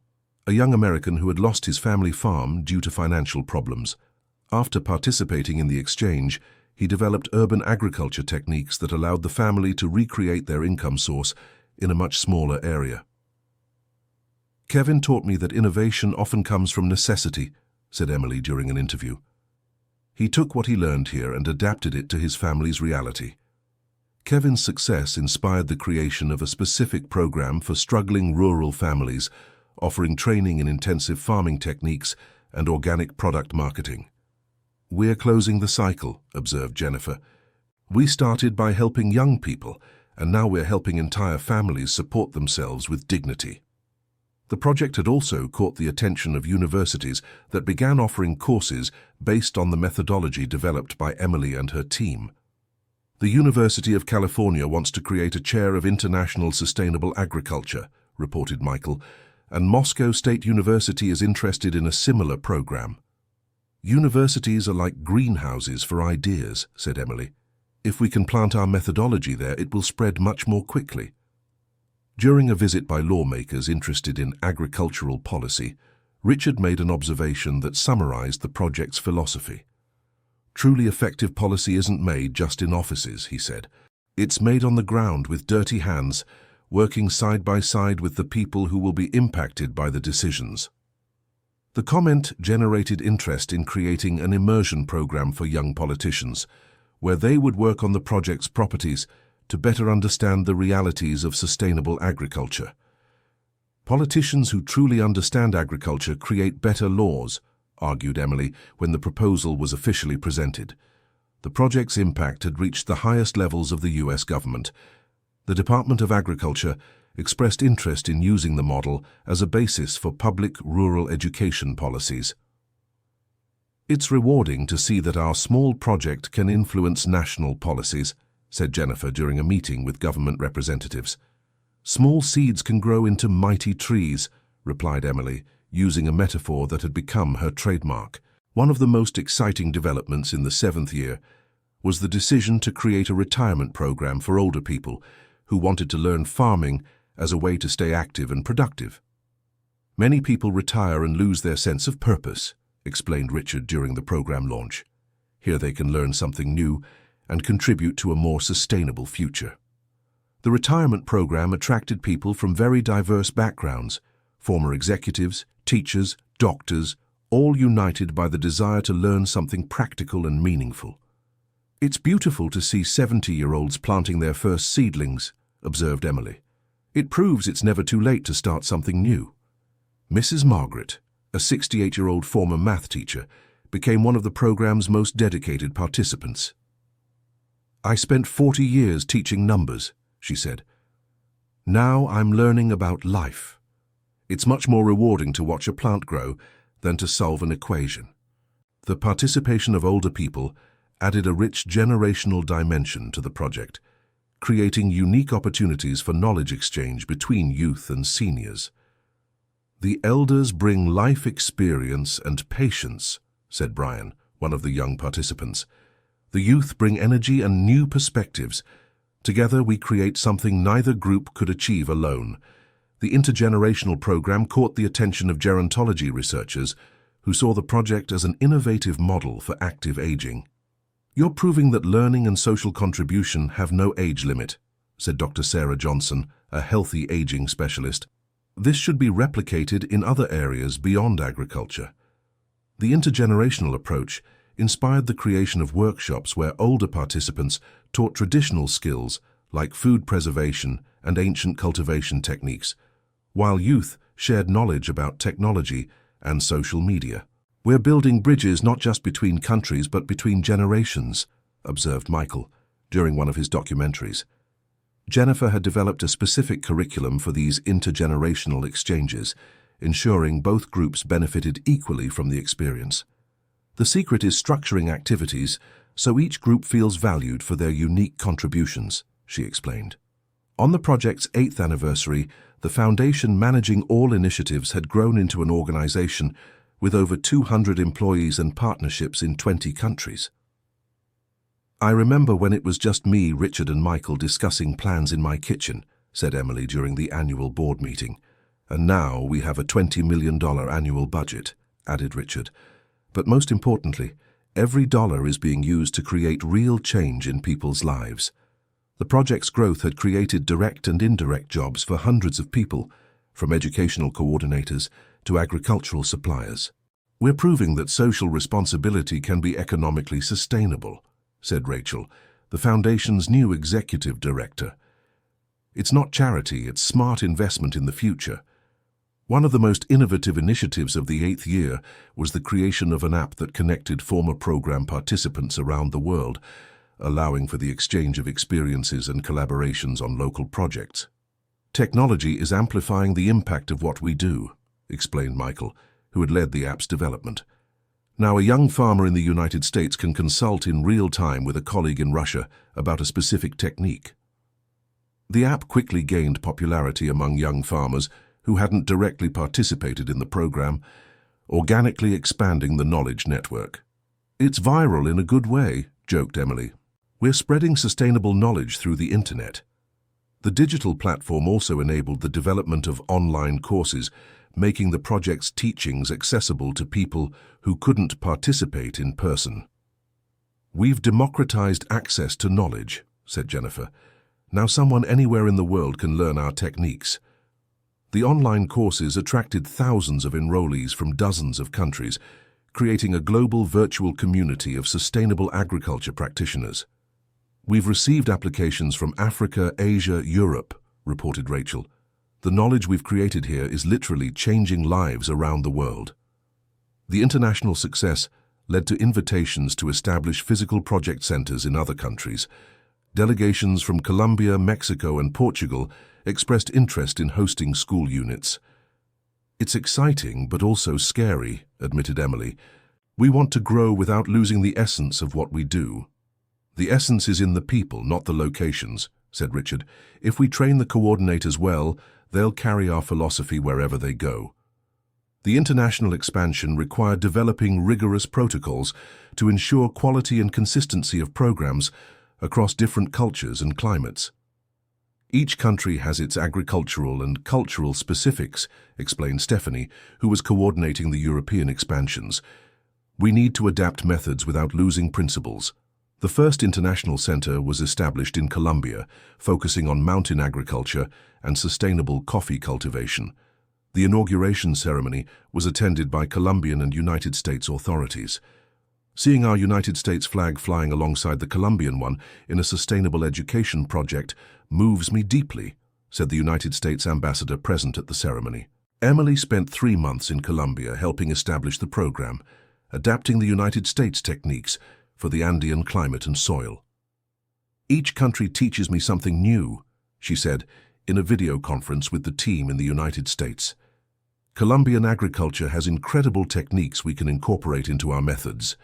a young American who had lost his family farm due to financial problems. After participating in the exchange, he developed urban agriculture techniques that allowed the family to recreate their income source in a much smaller area. Kevin taught me that innovation often comes from necessity, said Emily during an interview. He took what he learned here and adapted it to his family's reality. Kevin's success inspired the creation of a specific program for struggling rural families, offering training in intensive farming techniques and organic product marketing. "We're closing the cycle," observed Jennifer. "We started by helping young people, and now we're helping entire families support themselves with dignity." The project had also caught the attention of universities that began offering courses based on the methodology developed by Emily and her team. "The University of California wants to create a chair of international sustainable agriculture," reported Michael, "and Moscow State University is interested in a similar program." "Universities are like greenhouses for ideas," said Emily. "If we can plant our methodology there, it will spread much more quickly." During a visit by lawmakers interested in agricultural policy, Richard made an observation that summarized the project's philosophy. "Truly effective policy isn't made just in offices," he said. "It's made on the ground with dirty hands, working side by side with the people who will be impacted by the decisions." The comment generated interest in creating an immersion program for young politicians, where they would work on the project's properties to better understand the realities of sustainable agriculture. "Politicians who truly understand agriculture create better laws," argued Emily when the proposal was officially presented. The project's impact had reached the highest levels of the U.S. government. The Department of Agriculture expressed interest in using the model as a basis for public rural education policies. "It's rewarding to see that our small project can influence national policies," said Jennifer during a meeting with government representatives. "Small seeds can grow into mighty trees," replied Emily, using a metaphor that had become her trademark. One of the most exciting developments in the 7th year was the decision to create a retirement program for older people who wanted to learn farming as a way to stay active and productive. "Many people retire and lose their sense of purpose," explained Richard during the program launch. "Here they can learn something new and contribute to a more sustainable future." The retirement program attracted people from very diverse backgrounds, former executives, teachers, doctors, all united by the desire to learn something practical and meaningful. "It's beautiful to see 70-year-olds planting their first seedlings," observed Emily. "It proves it's never too late to start something new." Mrs. Margaret, a 68-year-old former math teacher, became one of the program's most dedicated participants. "I spent 40 years teaching numbers," she said. "Now I'm learning about life. It's much more rewarding to watch a plant grow than to solve an equation." The participation of older people added a rich generational dimension to the project, creating unique opportunities for knowledge exchange between youth and seniors. "The elders bring life experience and patience," said Brian, one of the young participants. "The youth bring energy and new perspectives. Together we create something neither group could achieve alone." The intergenerational program caught the attention of gerontology researchers who saw the project as an innovative model for active aging. "You're proving that learning and social contribution have no age limit," said Dr. Sarah Johnson, a healthy aging specialist. "This should be replicated in other areas beyond agriculture." The intergenerational approach inspired the creation of workshops where older participants taught traditional skills like food preservation and ancient cultivation techniques, while youth shared knowledge about technology and social media. "We're building bridges not just between countries but between generations," observed Michael during one of his documentaries. Jennifer had developed a specific curriculum for these intergenerational exchanges, ensuring both groups benefited equally from the experience. "The secret is structuring activities so each group feels valued for their unique contributions," she explained. On the project's 8th anniversary, the foundation managing all initiatives had grown into an organization with over 200 employees and partnerships in 20 countries. "I remember when it was just me, Richard, and Michael discussing plans in my kitchen," said Emily during the annual board meeting. "And now we have a $20 million annual budget," added Richard. "But most importantly, every dollar is being used to create real change in people's lives." The project's growth had created direct and indirect jobs for hundreds of people, from educational coordinators to agricultural suppliers. "We're proving that social responsibility can be economically sustainable," said Rachel, the foundation's new executive director. "It's not charity, it's smart investment in the future." One of the most innovative initiatives of the 8th year was the creation of an app that connected former program participants around the world, allowing for the exchange of experiences and collaborations on local projects. Technology is amplifying the impact of what we do, explained Michael, who had led the app's development. Now, a young farmer in the United States can consult in real time with a colleague in Russia about a specific technique. The app quickly gained popularity among young farmers who hadn't directly participated in the program, organically expanding the knowledge network. "It's viral in a good way," joked Emily. "We're spreading sustainable knowledge through the internet." The digital platform also enabled the development of online courses, making the project's teachings accessible to people who couldn't participate in person. "We've democratized access to knowledge," said Jennifer. "Now someone anywhere in the world can learn our techniques." The online courses attracted thousands of enrollees from dozens of countries, creating a global virtual community of sustainable agriculture practitioners. "We've received applications from Africa, Asia, Europe," reported Rachel. "The knowledge we've created here is literally changing lives around the world." The international success led to invitations to establish physical project centers in other countries. Delegations from Colombia, Mexico, and Portugal expressed interest in hosting school units. "It's exciting, but also scary," admitted Emily. "We want to grow without losing the essence of what we do." "The essence is in the people, not the locations," said Richard. "If we train the coordinators well, they'll carry our philosophy wherever they go." The international expansion required developing rigorous protocols to ensure quality and consistency of programs across different cultures and climates. "Each country has its agricultural and cultural specifics," explained Stephanie, who was coordinating the European expansions. "We need to adapt methods without losing principles." The first international center was established in Colombia, focusing on mountain agriculture and sustainable coffee cultivation. The inauguration ceremony was attended by Colombian and United States authorities. "Seeing our United States flag flying alongside the Colombian one in a sustainable education project moves me deeply," said the United States ambassador present at the ceremony. Emily spent 3 months in Colombia helping establish the program, adapting the United States techniques for the Andean climate and soil. "Each country teaches me something new," she said in a video conference with the team in the United States. "Colombian agriculture has incredible techniques we can incorporate into our methods."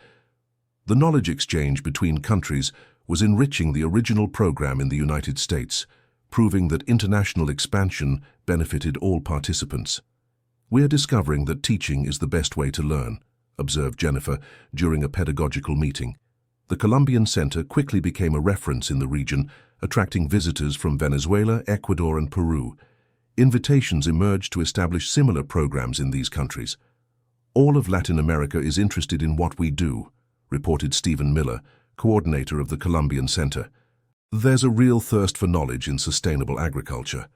The knowledge exchange between countries was enriching the original program in the United States, proving that international expansion benefited all participants. "We're discovering that teaching is the best way to learn," observed Jennifer during a pedagogical meeting. The Colombian Center quickly became a reference in the region, attracting visitors from Venezuela, Ecuador, and Peru. Invitations emerged to establish similar programs in these countries. "All of Latin America is interested in what we do," reported Stephen Miller, coordinator of the Colombian Center. "There's a real thirst for knowledge in sustainable agriculture."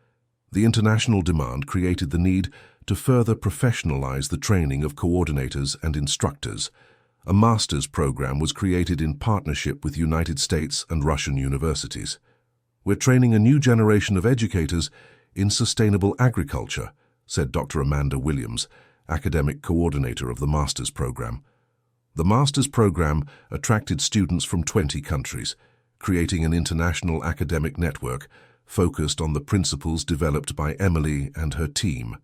The international demand created the need to further professionalize the training of coordinators and instructors. A master's program was created in partnership with United States and Russian universities. "We're training a new generation of educators in sustainable agriculture," said Dr. Amanda Williams, academic coordinator of the master's program. The master's program attracted students from 20 countries, creating an international academic network focused on the principles developed by Emily and her team.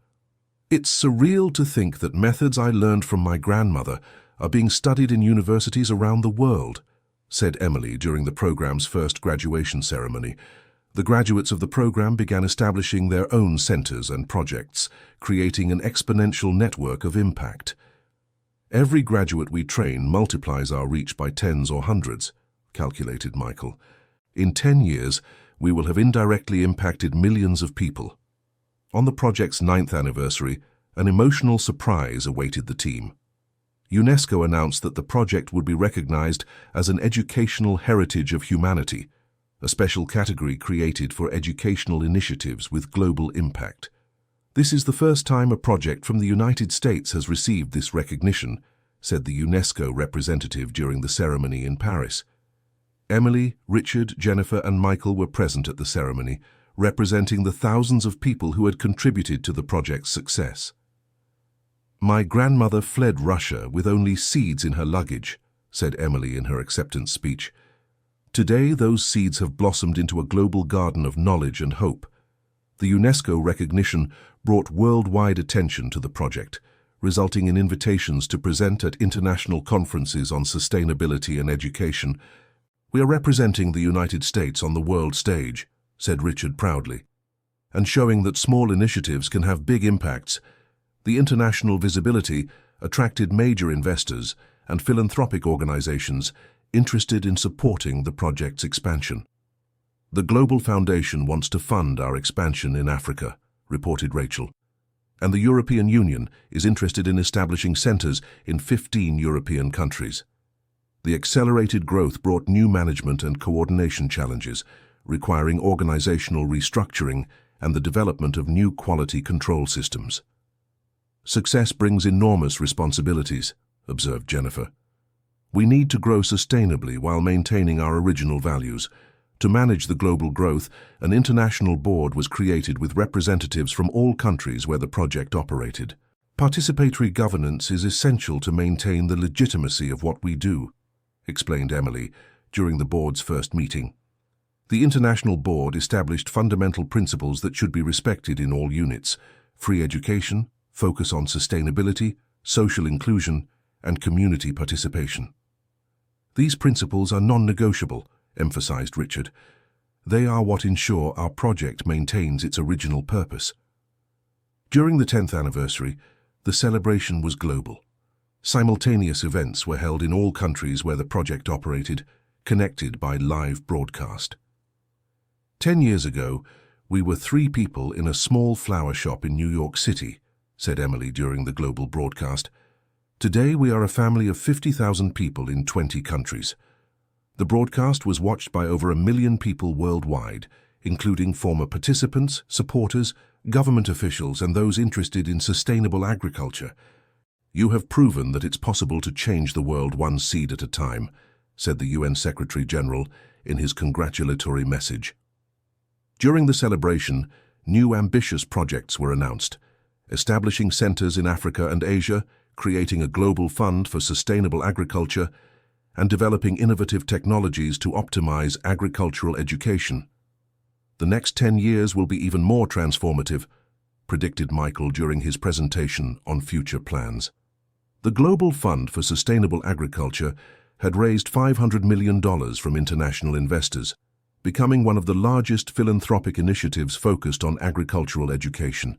"It's surreal to think that methods I learned from my grandmother are being studied in universities around the world," said Emily during the program's first graduation ceremony. The graduates of the program began establishing their own centers and projects, creating an exponential network of impact. "Every graduate we train multiplies our reach by tens or hundreds," calculated Michael. "In 10 years, we will have indirectly impacted millions of people." On the project's 9th anniversary, an emotional surprise awaited the team. UNESCO announced that the project would be recognized as an educational heritage of humanity, a special category created for educational initiatives with global impact. "This is the first time a project from the United States has received this recognition," said the UNESCO representative during the ceremony in Paris. Emily, Richard, Jennifer, and Michael were present at the ceremony, representing the thousands of people who had contributed to the project's success. "My grandmother fled Russia with only seeds in her luggage," said Emily in her acceptance speech. "Today, those seeds have blossomed into a global garden of knowledge and hope." The UNESCO recognition brought worldwide attention to the project, resulting in invitations to present at international conferences on sustainability and education. "We are representing the United States on the world stage," said Richard proudly, "and showing that small initiatives can have big impacts." The international visibility attracted major investors and philanthropic organizations interested in supporting the project's expansion. "The Global Foundation wants to fund our expansion in Africa," reported Rachel, "and the European Union is interested in establishing centers in 15 European countries." The accelerated growth brought new management and coordination challenges, requiring organizational restructuring and the development of new quality control systems. "Success brings enormous responsibilities," observed Jennifer. "We need to grow sustainably while maintaining our original values. To manage the global growth, an international board was created with representatives from all countries where the project operated. Participatory governance is essential to maintain the legitimacy of what we do," explained Emily during the board's first meeting. The international board established fundamental principles that should be respected in all units: free education, focus on sustainability, social inclusion, and community participation. "These principles are non-negotiable," emphasized Richard. "They are what ensure our project maintains its original purpose." During the 10th anniversary, the celebration was global. Simultaneous events were held in all countries where the project operated, connected by live broadcast. 10 years ago, we were 3 people in a small flower shop in New York City, said Emily during the global broadcast. "Today we are a family of 50,000 people in 20 countries. The broadcast was watched by over 1 million people worldwide, including former participants, supporters, government officials, and those interested in sustainable agriculture. You have proven that it's possible to change the world one seed at a time," said the UN Secretary General in his congratulatory message. During the celebration, new ambitious projects were announced: establishing centers in Africa and Asia, creating a global fund for sustainable agriculture, and developing innovative technologies to optimize agricultural education. "The next 10 years will be even more transformative," predicted Michael during his presentation on future plans. The Global Fund for Sustainable Agriculture had raised $500 million from international investors, becoming one of the largest philanthropic initiatives focused on agricultural education.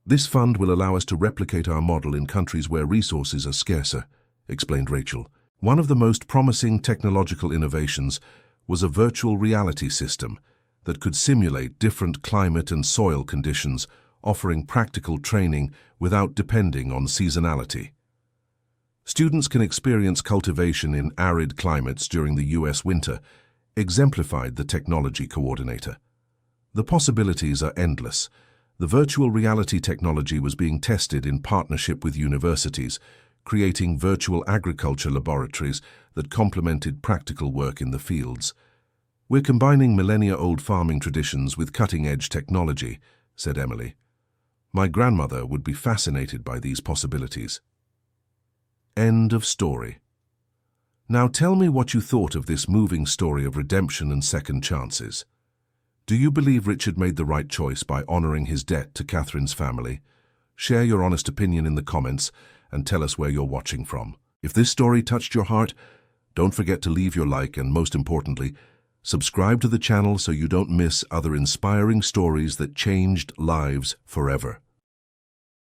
"This fund will allow us to replicate our model in countries where resources are scarcer," explained Rachel. "One of the most promising technological innovations was a virtual reality system that could simulate different climate and soil conditions, offering practical training without depending on seasonality. Students can experience cultivation in arid climates during the U.S. winter," exemplified the technology coordinator. "The possibilities are endless." The virtual reality technology was being tested in partnership with universities, creating virtual agriculture laboratories that complemented practical work in the fields. "We're combining millennia-old farming traditions with cutting-edge technology," said Emily. "My grandmother would be fascinated by these possibilities." End of story. Now tell me what you thought of this moving story of redemption and second chances. Do you believe Richard made the right choice by honoring his debt to Catherine's family? Share your honest opinion in the comments and tell us where you're watching from. If this story touched your heart, don't forget to leave your like and, most importantly, subscribe to the channel so you don't miss other inspiring stories that changed lives forever.